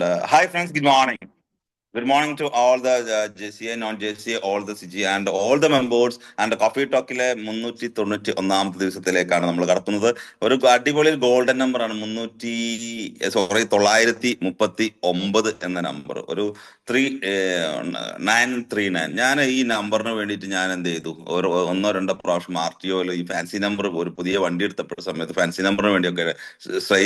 And hi, friends. Good morning. Good morning to all the JCA, non-JCA, all the CG and all the members and coffee ടോക്കിലെ 391 ദിവസത്തിലേക്കാണ് നമ്മൾ കടത്തുന്നത്. ഒരു അടിപൊളി golden നമ്പറാണ് 939 എന്ന നമ്പർ, ഒരു 3939. ഞാൻ ഈ നമ്പറിന് വേണ്ടിയിട്ട് ഞാൻ എന്ത് ചെയ്തു, ഒരു 1-2 പ്രാവശ്യം RTOയിൽ ഈ ഫാൻസി നമ്പർ, ഒരു പുതിയ വണ്ടി എടുത്തപ്പോൾ സമയത്ത് ഫാൻസി നമ്പറിന് വേണ്ടിയൊക്കെ ട്രൈ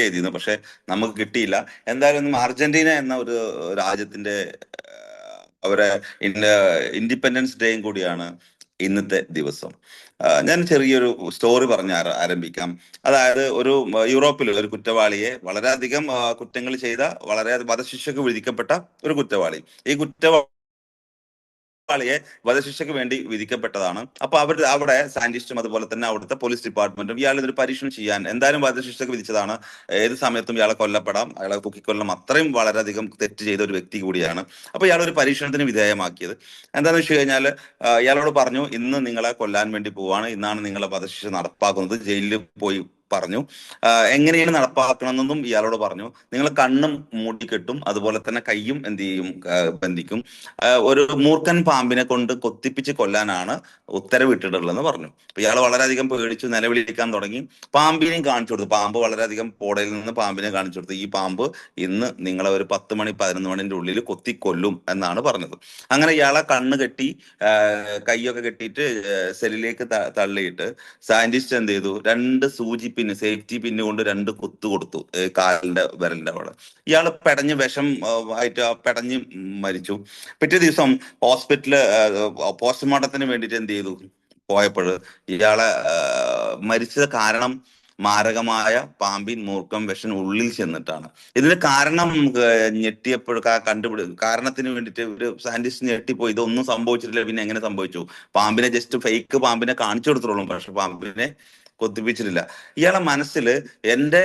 ചെയ്തിരുന്നു. പക്ഷെ നമുക്ക് കിട്ടിയില്ല. എന്തായാലും അർജന്റീന എന്ന ഒരു രാജ്യത്തിന്റെ അവരെ ഇൻഡിപെൻഡൻസ് ഡേയും കൂടിയാണ് ഇന്നത്തെ ദിവസം. ഞാൻ ചെറിയൊരു സ്റ്റോറി പറഞ്ഞ് ആരംഭിക്കാം. അതായത് ഒരു യൂറോപ്പിൽ ഒരു കുറ്റവാളിയെ, വളരെയധികം കുറ്റങ്ങൾ ചെയ്ത, വളരെ വധശിക്ഷക്ക് വിധിക്കപ്പെട്ട ഒരു കുറ്റവാളി, ഈ കുറ്റവാളിയെ വധശിക്ഷയ്ക്ക് വേണ്ടി വിധിക്കപ്പെട്ടതാണ്. അപ്പൊ അവിടെ സയന്റിസ്റ്റും അതുപോലെ തന്നെ അവിടുത്തെ പോലീസ് ഡിപ്പാർട്ട്മെന്റും ഇയാൾ ഇതൊരു പരീക്ഷണം ചെയ്യാൻ, എന്തായാലും വധശിക്ഷയ്ക്ക് വിധിച്ചതാണ്, ഏത് സമയത്തും ഇയാളെ കൊല്ലപ്പെടാം, അയാളെ തൂക്കിക്കൊല്ലണം, അത്രയും വളരെയധികം തെറ്റ് ചെയ്ത ഒരു വ്യക്തി കൂടിയാണ്. അപ്പൊ ഇയാൾ ഒരു പരീക്ഷണത്തിന് വിധേയമാക്കിയത് എന്താണെന്ന് വെച്ച് കഴിഞ്ഞാൽ, ഇയാളോട് പറഞ്ഞു, ഇന്ന് നിങ്ങളെ കൊല്ലാൻ വേണ്ടി പോവാണ്, ഇന്നാണ് നിങ്ങളെ വധശിക്ഷ നടപ്പാക്കുന്നത്, ജയിലിൽ പോയി പറഞ്ഞു. എങ്ങനെയാണ് നടപ്പാക്കണമെന്നും ഇയാളോട് പറഞ്ഞു. നിങ്ങൾ കണ്ണും മൂടിക്കെട്ടും, അതുപോലെ തന്നെ കയ്യും എന്ത് ചെയ്യും, ബന്ധിക്കും. ഒരു മൂർഖൻ പാമ്പിനെ കൊണ്ട് കൊത്തിപ്പിച്ച് കൊല്ലാനാണ് ഉത്തരവിട്ടിട്ടുള്ളതെന്ന് പറഞ്ഞു. ഇയാൾ വളരെയധികം പേടിച്ചു, നിലവിളിക്കാൻ തുടങ്ങി. പാമ്പിനെയും കാണിച്ചു കൊടുത്തു. പാമ്പ് വളരെയധികം പോടയിൽ നിന്ന് പാമ്പിനെ കാണിച്ചു കൊടുത്തു. ഈ പാമ്പ് ഇന്ന് നിങ്ങളെ ഒരു 10 മണി 11 മണിന്റെ ഉള്ളിൽ കൊത്തിക്കൊല്ലും എന്നാണ് പറഞ്ഞത്. അങ്ങനെ ഇയാളെ കണ്ണ് കെട്ടി, കൈയൊക്കെ കെട്ടിയിട്ട് സെല്ലിലേക്ക് തള്ളിയിട്ട് സയന്റിസ്റ്റ് എന്ത് ചെയ്തു, 2 സൂചി പിന്ന്, സേഫ്റ്റി പിന്ന് കൊണ്ട് 2 കുത്തു കൊടുത്തു കാലിന്റെ വിരലിന്റെ അവിടെ. ഇയാള് പെടഞ്ഞ് വിഷം ആയിട്ട് പെടഞ്ഞ് മരിച്ചു. പിറ്റേ ദിവസം ഹോസ്പിറ്റലില് പോസ്റ്റ്മോർട്ടത്തിന് വേണ്ടിയിട്ട് എന്ത് ചെയ്തു പോയപ്പോൾ ഇയാളെ മരിച്ചത് കാരണം മാരകമായ പാമ്പിൻ മൂർഖം വിഷം ഉള്ളിൽ ചെന്നിട്ടാണ്. ഇതിന് കാരണം ഞെട്ടിയപ്പോൾ കാരണത്തിന് വേണ്ടിയിട്ട് ഒരു സയന്റിസ്റ്റ് ഞെട്ടിപ്പോയി. ഇതൊന്നും സംഭവിച്ചിട്ടില്ല, പിന്നെ എങ്ങനെ സംഭവിച്ചു? പാമ്പിനെ ജസ്റ്റ് ഫേക്ക് പാമ്പിനെ കാണിച്ചു കൊടുത്തോളും, പക്ഷെ പാമ്പിനെ കൊത്തിപ്പിച്ചിട്ടില്ല. ഇയാളെ മനസ്സിൽ എന്റെ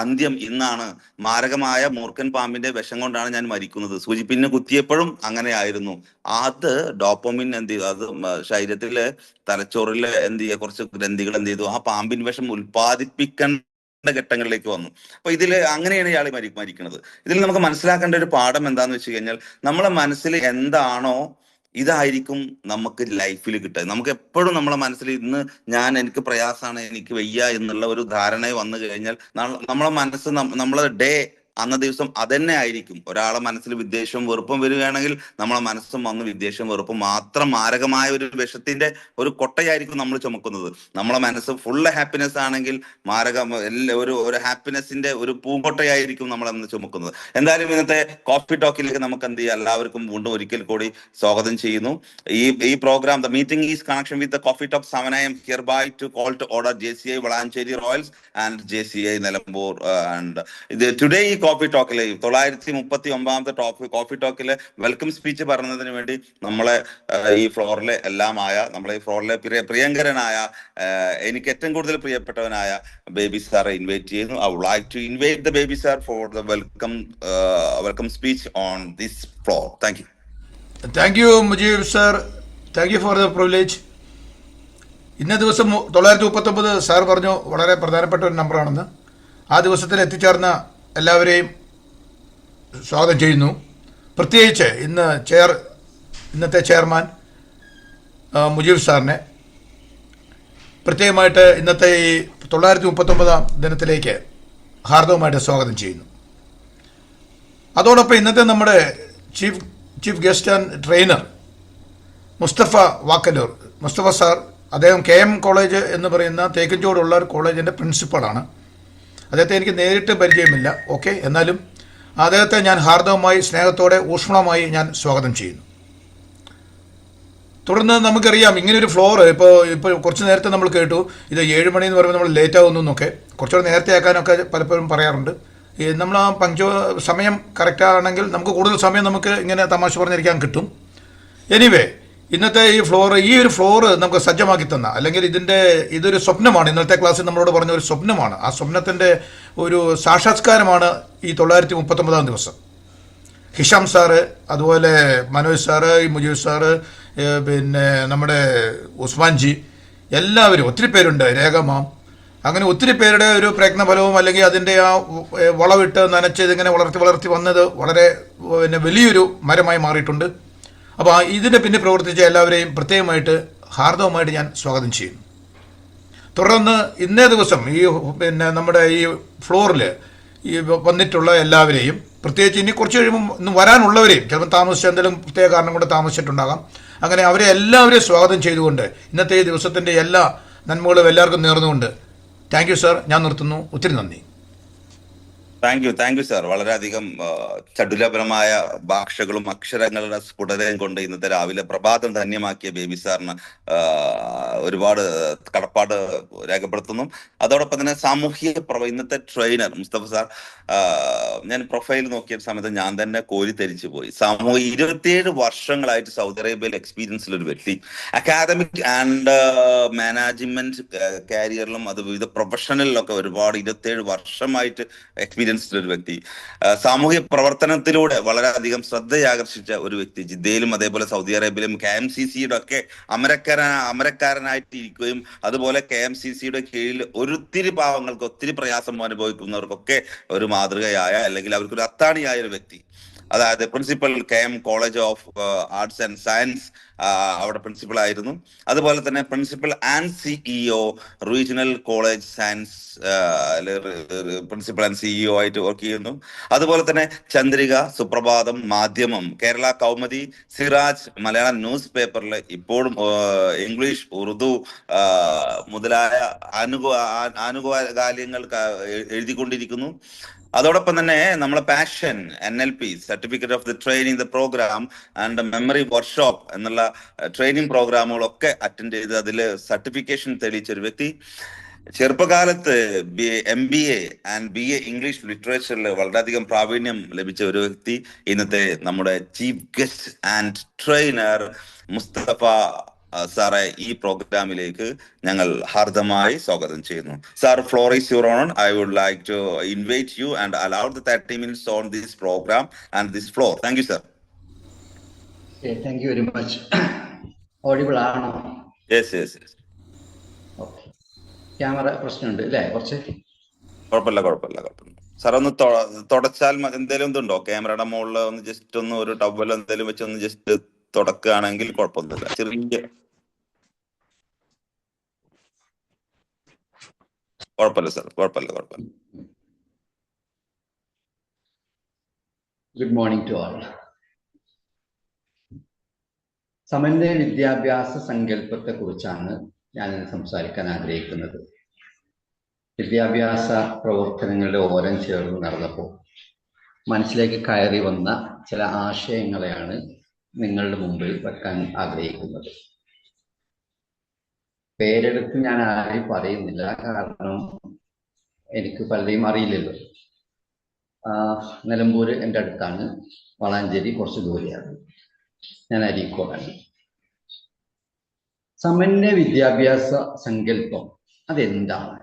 അന്ത്യം ഇന്നാണ്, മാരകമായ മൂർഖൻ പാമ്പിന്റെ വിഷം കൊണ്ടാണ് ഞാൻ മരിക്കുന്നത്, സൂചിപ്പിന്നെ കുത്തിയപ്പോഴും അങ്ങനെ ആയിരുന്നു. അത് ഡോപ്പമിൻ എന്ത് ചെയ്തു, അത് ശരീരത്തിലെ തലച്ചോറിലെ എന്ത് ചെയ്യുക, കുറച്ച് ഗ്രന്ഥികൾ എന്ത് ചെയ്തു, ആ പാമ്പിൻ വിഷം ഉൽപ്പാദിപ്പിക്കേണ്ട ഘട്ടങ്ങളിലേക്ക് വന്നു. അപ്പൊ ഇതില് അങ്ങനെയാണ് ഇയാൾ മരിക്കുന്നത്. ഇതിൽ നമുക്ക് മനസ്സിലാക്കേണ്ട ഒരു പാഠം എന്താന്ന് വെച്ച് കഴിഞ്ഞാൽ, നമ്മളെ മനസ്സിൽ എന്താണോ ഇതായിരിക്കും നമുക്ക് ലൈഫിൽ കിട്ടുക. നമുക്ക് എപ്പോഴും നമ്മളെ മനസ്സിൽ ഇന്ന് എനിക്ക് പ്രയാസമാണ്, എനിക്ക് വയ്യ എന്നുള്ള ഒരു ധാരണ വന്നു കഴിഞ്ഞാൽ നമ്മളെ മനസ്സ്, നമ്മളെ ഡേ അന്ന ദിവസം അതന്നെ ആയിരിക്കും. ഒരാളെ മനസ്സിൽ വിദ്വേഷവും വെറുപ്പും വരികയാണെങ്കിൽ നമ്മളെ മനസ്സും വന്ന് വിദ്വേഷവും വെറുപ്പും മാത്രം മാരകമായ ഒരു വിഷത്തിന്റെ ഒരു കൊട്ടയായിരിക്കും നമ്മൾ ചുമക്കുന്നത്. നമ്മളെ മനസ്സ് ഫുള്ള് ഹാപ്പിനെസ് ആണെങ്കിൽ ഒരു ഹാപ്പിനെസിന്റെ ഒരു പൂങ്കൊട്ടയായിരിക്കും നമ്മൾ അന്ന് ചുമക്കുന്നത്. എന്തായാലും ഇന്നത്തെ കോഫി ടോക്കിലേക്ക് നമുക്ക് എന്ത് ചെയ്യാം, എല്ലാവർക്കും വീണ്ടും ഒരിക്കൽ കൂടി സ്വാഗതം ചെയ്യുന്നു. ഈ programme, the meeting is connection with the coffee talk 7 AM hereby to call to order JCI Valanchery royals and JCI Nilambur. And today ഈ കോഫി ടോക്കില് 939 കോഫി ടോക്കില് വെൽക്കം സ്പീച്ച് പറഞ്ഞതിന് വേണ്ടി നമ്മളെ ഈ ഫ്ലോറിലെ നമ്മളെ ഈ ഫ്ലോറിലെ പ്രിയങ്കരനായ, എനിക്ക് ഏറ്റവും കൂടുതൽ പ്രിയപ്പെട്ടവനായ ബേബി സാറെ ഇൻവൈറ്റ് ചെയ്യുന്നു. I would like to invite the Baby sir for the welcome speech on this floor. Thank you. Thank you Mujeeb sir, thank you for the privilege. ഇന്ന ദിവസം 939 സാർ പറഞ്ഞു വളരെ പ്രധാനപ്പെട്ട ഒരു നമ്പറാണെന്ന്. ആ ദിവസത്തിൽ എത്തിച്ചേർന്ന എല്ലാവരെയും സ്വാഗതം ചെയ്യുന്നു. പ്രത്യേകിച്ച് ഇന്നത്തെ ചെയർമാൻ മുജീബ് സാറിനെ പ്രത്യേകമായിട്ട് ഇന്നത്തെ ഈ 939 ദിനത്തിലേക്ക് ഹാർദവമായിട്ട് സ്വാഗതം ചെയ്യുന്നു. അതോടൊപ്പം ഇന്നത്തെ നമ്മുടെ chief guest and trainer Mustafa Vakkallur, Mustafa sir, അദ്ദേഹം KM കോളേജ് എന്ന് പറയുന്ന തേക്കഞ്ചോടുള്ള ഒരു കോളേജിൻ്റെ പ്രിൻസിപ്പളാണ്. അദ്ദേഹത്തെ എനിക്ക് നേരിട്ട് പരിചയമില്ല, ഓക്കെ, എന്നാലും അദ്ദേഹത്തെ ഞാൻ ഹാർദവമായി, സ്നേഹത്തോടെ, ഊഷ്മളമായി ഞാൻ സ്വാഗതം ചെയ്യുന്നു. തുടർന്ന് നമുക്കറിയാം, ഇങ്ങനൊരു ഫ്ലോർ ഇപ്പോൾ കുറച്ച് നേരത്തെ നമ്മൾ കേട്ടു, ഇത് 7 മണി എന്ന് പറയുമ്പോൾ നമ്മൾ ലേറ്റ് ആകുന്നു എന്നൊക്കെ, കുറച്ചുകൂടെ നേരത്തെ ആക്കാനൊക്കെ പലപ്പോഴും പറയാറുണ്ട്. നമ്മൾ ആ സമയം കറക്റ്റ് ആണെങ്കിൽ നമുക്ക് കൂടുതൽ സമയം നമുക്ക് ഇങ്ങനെ തമാശ പറഞ്ഞിരിക്കാൻ കിട്ടും. എനിവേ, ഇന്നത്തെ ഈ ഒരു ഫ്ലോർ നമുക്ക് സജ്ജമാക്കി തന്ന, അല്ലെങ്കിൽ ഇതൊരു സ്വപ്നമാണ്. ഇന്നത്തെ ക്ലാസ്സിൽ നമ്മളോട് പറഞ്ഞ ഒരു സ്വപ്നമാണ്. ആ സ്വപ്നത്തിൻ്റെ ഒരു സാക്ഷാത്കാരമാണ് ഈ 939 ദിവസം. ഹിഷാം സാറ്, അതുപോലെ മനോജ് സാറ്, മുജീബ് സാറ്, പിന്നെ നമ്മുടെ ഉസ്മാൻജി, എല്ലാവരും ഒത്തിരി പേരുണ്ട്, രേഖ മാം, അങ്ങനെ ഒത്തിരി പേരുടെ ഒരു പ്രയത്നഫലവും അല്ലെങ്കിൽ അതിൻ്റെ ആ വളവിട്ട് നനച്ച് ഇതിങ്ങനെ വളർത്തി വളർത്തി വന്നത് വളരെ പിന്നെ വലിയൊരു മരമായി മാറിയിട്ടുണ്ട്. അപ്പോൾ ഇതിൻ്റെ പിന്നെ പ്രവർത്തിച്ച എല്ലാവരെയും പ്രത്യേകമായിട്ട് ഹാർദവമായിട്ട് ഞാൻ സ്വാഗതം ചെയ്യുന്നു. തുടർന്ന് ഇന്നേ ദിവസം ഈ പിന്നെ നമ്മുടെ ഈ ഫ്ലോറിൽ ഈ വന്നിട്ടുള്ള എല്ലാവരെയും, പ്രത്യേകിച്ച് ഇനി കുറച്ച് കഴിയുമ്പോൾ ഇന്ന് വരാനുള്ളവരെയും, ചിലപ്പോൾ താമസിച്ച് എന്തെങ്കിലും പ്രത്യേക കാരണം കൊണ്ട് താമസിച്ചിട്ടുണ്ടാകാം, അങ്ങനെ അവരെ എല്ലാവരെയും സ്വാഗതം ചെയ്തുകൊണ്ട് ഇന്നത്തെ ഈ ദിവസത്തിൻ്റെ എല്ലാ നന്മകളും എല്ലാവർക്കും നേർന്നുകൊണ്ട് താങ്ക് യു സാർ. ഞാൻ നിർത്തുന്നു. ഒത്തിരി നന്ദി. Thank you sir. വളരെയധികം ചടുലപരമായ ഭാഷകളും അക്ഷരങ്ങളുടെ സ്ഫുടതയും കൊണ്ട് ഇന്നത്തെ രാവിലെ പ്രഭാതം ധന്യമാക്കിയ ബേബി സാറിന് ഒരുപാട് കടപ്പാട് രേഖപ്പെടുത്തുന്നു. അതോടൊപ്പം തന്നെ ഇന്നത്തെ ട്രെയിനർ മുസ്തഫ സാർ, ഞാൻ പ്രൊഫൈൽ നോക്കിയ സമയത്ത് ഞാൻ തന്നെ കോരി തെരിച്ചു പോയി. 27 വർഷങ്ങളായിട്ട് സൗദി അറേബ്യയിൽ എക്സ്പീരിയൻസിൽ ഒരു വ്യക്തി, അക്കാദമിക് ആൻഡ് മാനേജ്മെന്റ് കാരിയറിലും അത് വിവിധ പ്രൊഫഷണലിലൊക്കെ ഒരുപാട് 27 വർഷമായിട്ട് എക്സ്പീരിയൻസ് ഒരു വ്യക്തി, സാമൂഹ്യ പ്രവർത്തനത്തിലൂടെ വളരെയധികം ശ്രദ്ധയാകർഷിച്ച ഒരു വ്യക്തി, ജിദ്ദയിലും അതേപോലെ സൗദി അറേബ്യയിലും KMCC-യുടെ ഒക്കെ അമരക്കാരനായിട്ട് ഇരിക്കുകയും അതുപോലെ KMCC-യുടെ കീഴിൽ ഒത്തിരി പാവങ്ങൾക്ക് ഒത്തിരി പ്രയാസം അനുഭവിക്കുന്നവർക്കൊക്കെ ഒരു മാതൃകയായ അല്ലെങ്കിൽ അവർക്കൊരു അത്താണിയായ ഒരു വ്യക്തി. അതായത് principal KM college of arts and science അവിടെ പ്രിൻസിപ്പൽ ആയിരുന്നു. അതുപോലെ തന്നെ principal and CEO regional college science principal and CEO ആയിട്ട് വർക്ക് ചെയ്യുന്നു. അതുപോലെ തന്നെ ചന്ദ്രിക, സുപ്രഭാതം, മാധ്യമം, കേരള കൗമുദി, സിറാജ്, മലയാളം ന്യൂസ് പേപ്പറിൽ ഇപ്പോഴും ഇംഗ്ലീഷ്, ഉറുദു മുതലായ ആനുകാലികങ്ങൾ എഴുതിക്കൊണ്ടിരിക്കുന്നു. അതോടൊപ്പം തന്നെ നമ്മളെ passion NLP certificate of the training the programme and memory workshop എന്നുള്ള ട്രെയിനിങ് പ്രോഗ്രാമുകളൊക്കെ അറ്റൻഡ് ചെയ്ത് അതിൽ സർട്ടിഫിക്കേഷൻ തെളിയിച്ച ഒരു വ്യക്തി. ചെറുപ്പകാലത്ത് MBA ആൻഡ് BA ഇംഗ്ലീഷ് ലിറ്ററേച്ചറിൽ വളരെയധികം പ്രാവീണ്യം ലഭിച്ച ഒരു വ്യക്തി, ഇന്നത്തെ നമ്മുടെ chief guest and trainer Mustafa സാറെ ഈ പ്രോഗ്രാമിലേക്ക് ഞങ്ങൾ ഹാർദമായി സ്വാഗതം ചെയ്യുന്നു. Sir, floor is your own. I would like to invite you and allow the 30 minutes on this program and this floor. Thank you, sir. Thank you very much. Audible ആണോ? Yes. Okay. Camera പ്രശ്നമുണ്ട് അല്ലേ? കുറച്ച് കുഴപ്പമില്ല. Sir ഒന്ന് തുടച്ചാൽ എന്തെങ്കിലും ഇതുണ്ടോ? ക്യാമറയുടെ മുകളിൽ ഒന്ന് ജസ്റ്റ് ഒന്ന് ഒരു ടവൽ എന്തെങ്കിലും വെച്ച് ഒന്ന് ജസ്റ്റ് തുടക്കുകയാണെങ്കിൽ കുഴപ്പമൊന്നുമില്ല. ചെറിയ കുഴപ്പമില്ല സാർ, കുഴപ്പമില്ല. Good morning to all. സമന്വയ വിദ്യാഭ്യാസ സങ്കല്പത്തെ കുറിച്ചാണ് ഞാൻ സംസാരിക്കാൻ ആഗ്രഹിക്കുന്നത്. വിദ്യാഭ്യാസ പ്രവർത്തനങ്ങളുടെ ഓരം ചേർന്ന് നടന്നപ്പോൾ മനസ്സിലേക്ക് കയറി വന്ന ചില ആശയങ്ങളെയാണ് നിങ്ങളുടെ മുമ്പിൽ വെക്കാൻ ആഗ്രഹിക്കുന്നത്. പേരെടുത്ത് ഞാൻ ആരെയും പറയുന്നില്ല, കാരണം എനിക്ക് പലരെയും അറിയില്ലല്ലോ. നിലമ്പൂർ എൻ്റെ അടുത്താണ്, വളാഞ്ചേരി കുറച്ച് ദൂരെയാണ്, ഞാൻ അരീക്കോടാണ്. സമന്വയ വിദ്യാഭ്യാസ സങ്കല്പം അതെന്താണ്?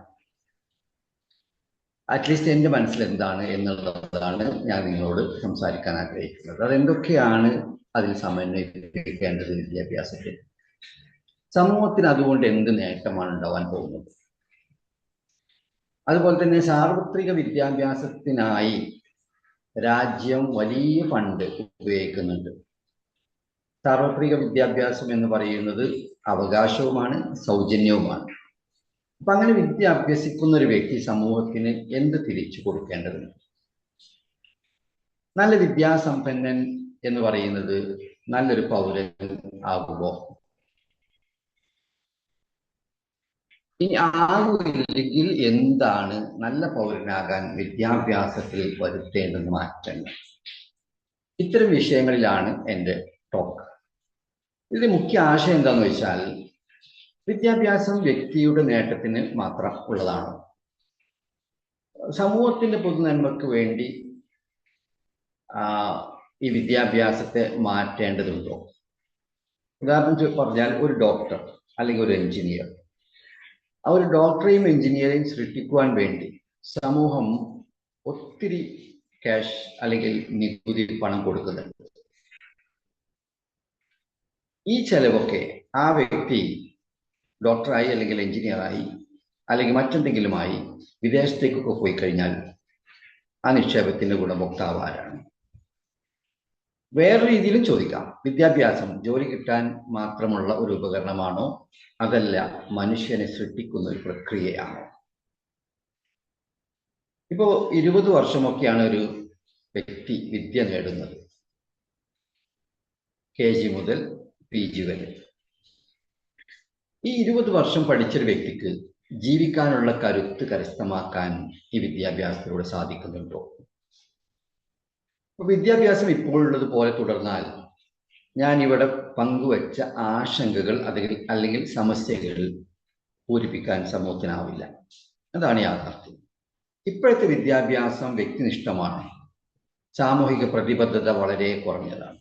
അറ്റ്ലീസ്റ്റ് എൻ്റെ മനസ്സിൽ എന്താണ് എന്നുള്ളതാണ് ഞാൻ നിങ്ങളോട് സംസാരിക്കാൻ ആഗ്രഹിക്കുന്നത്. അതെന്തൊക്കെയാണ് അതിൽ സമന്വയിപ്പിക്കേണ്ടത് വിദ്യാഭ്യാസത്തിൽ? സമൂഹത്തിന് അതുകൊണ്ട് എന്ത് നേട്ടമാണ് ഉണ്ടാവാൻ പോകുന്നത്? അതുപോലെ തന്നെ സാർവത്രിക വിദ്യാഭ്യാസത്തിനായി രാജ്യം വലിയ ഫണ്ട് ഉപയോഗിക്കുന്നുണ്ട്. സാർവത്രിക വിദ്യാഭ്യാസം എന്ന് പറയുന്നത് അവകാശവുമാണ്, സൗജന്യവുമാണ്. അപ്പൊ അങ്ങനെ വിദ്യ അഭ്യസിക്കുന്ന ഒരു വ്യക്തി സമൂഹത്തിന് എന്ത് തിരിച്ചു കൊടുക്കേണ്ടതുണ്ട്? നല്ല വിദ്യാസമ്പന്നൻ എന്ന് പറയുന്നത് നല്ലൊരു പൗരൻ ആകുമോ? ഇനി ആകുന്നില്ലെങ്കിൽ എന്താണ് നല്ല പൗരനാകാൻ വിദ്യാഭ്യാസത്തിൽ വരുത്തേണ്ടുന്ന മാറ്റങ്ങൾ? ഇത്തരം വിഷയങ്ങളിലാണ് എൻ്റെ ടോക്ക്. ഇതിന്റെ മുഖ്യ ആശയം എന്താണെന്ന് വെച്ചാൽ, വിദ്യാഭ്യാസം വ്യക്തിയുടെ നേട്ടത്തിന് മാത്രം ഉള്ളതാണ്. സമൂഹത്തിന്റെ പൊതുനന്മക്ക് വേണ്ടി ഈ വിദ്യാഭ്യാസത്തെ മാറ്റേണ്ടതുണ്ടോ? ഉദാഹരണം പറഞ്ഞാൽ, ഒരു ഡോക്ടർ അല്ലെങ്കിൽ ഒരു എഞ്ചിനീയർ, ആ ഒരു ഡോക്ടറെയും എഞ്ചിനീയറെയും സൃഷ്ടിക്കുവാൻ വേണ്ടി സമൂഹം ഒത്തിരി ക്യാഷ് അല്ലെങ്കിൽ നികുതി പണം കൊടുക്കുന്നുണ്ട്. ഈ ചെലവൊക്കെ ആ വ്യക്തി ഡോക്ടറായി അല്ലെങ്കിൽ എഞ്ചിനീയറായി അല്ലെങ്കിൽ മറ്റെന്തെങ്കിലുമായി വിദേശത്തേക്കൊക്കെ പോയി കഴിഞ്ഞാൽ ആ നിക്ഷേപത്തിന്റെ ഗുണഭോക്താവ് ആരാണ്? വേറെ രീതിയിലും ചോദിക്കാം, വിദ്യാഭ്യാസം ജോലി കിട്ടാൻ മാത്രമുള്ള ഒരു ഉപകരണമാണോ, അതല്ല മനുഷ്യനെ സൃഷ്ടിക്കുന്ന ഒരു പ്രക്രിയയാണോ? ഇപ്പോ 20 വർഷമൊക്കെയാണ് ഒരു വ്യക്തി വിദ്യ നേടുന്നത്, KG മുതൽ PG വരെ. ഈ 20 വർഷം പഠിച്ചൊരു വ്യക്തിക്ക് ജീവിക്കാനുള്ള കരുത്ത് കരസ്ഥമാക്കാൻ ഈ വിദ്യാഭ്യാസത്തിലൂടെ സാധിക്കുന്നുണ്ടോ? വിദ്യാഭ്യാസം ഇപ്പോഴുള്ളത് പോലെ തുടർന്നാൽ ഞാൻ ഇവിടെ പങ്കുവച്ച ആശങ്കകൾ അല്ലെങ്കിൽ സമസ്യകൾ പൂരിപ്പിക്കാൻ സമൂഹത്തിനാവില്ല. അതാണ് യാഥാർത്ഥ്യം. ഇപ്പോഴത്തെ വിദ്യാഭ്യാസം വ്യക്തിനിഷ്ഠമാണ്, സാമൂഹിക പ്രതിബദ്ധത വളരെ കുറഞ്ഞതാണ്.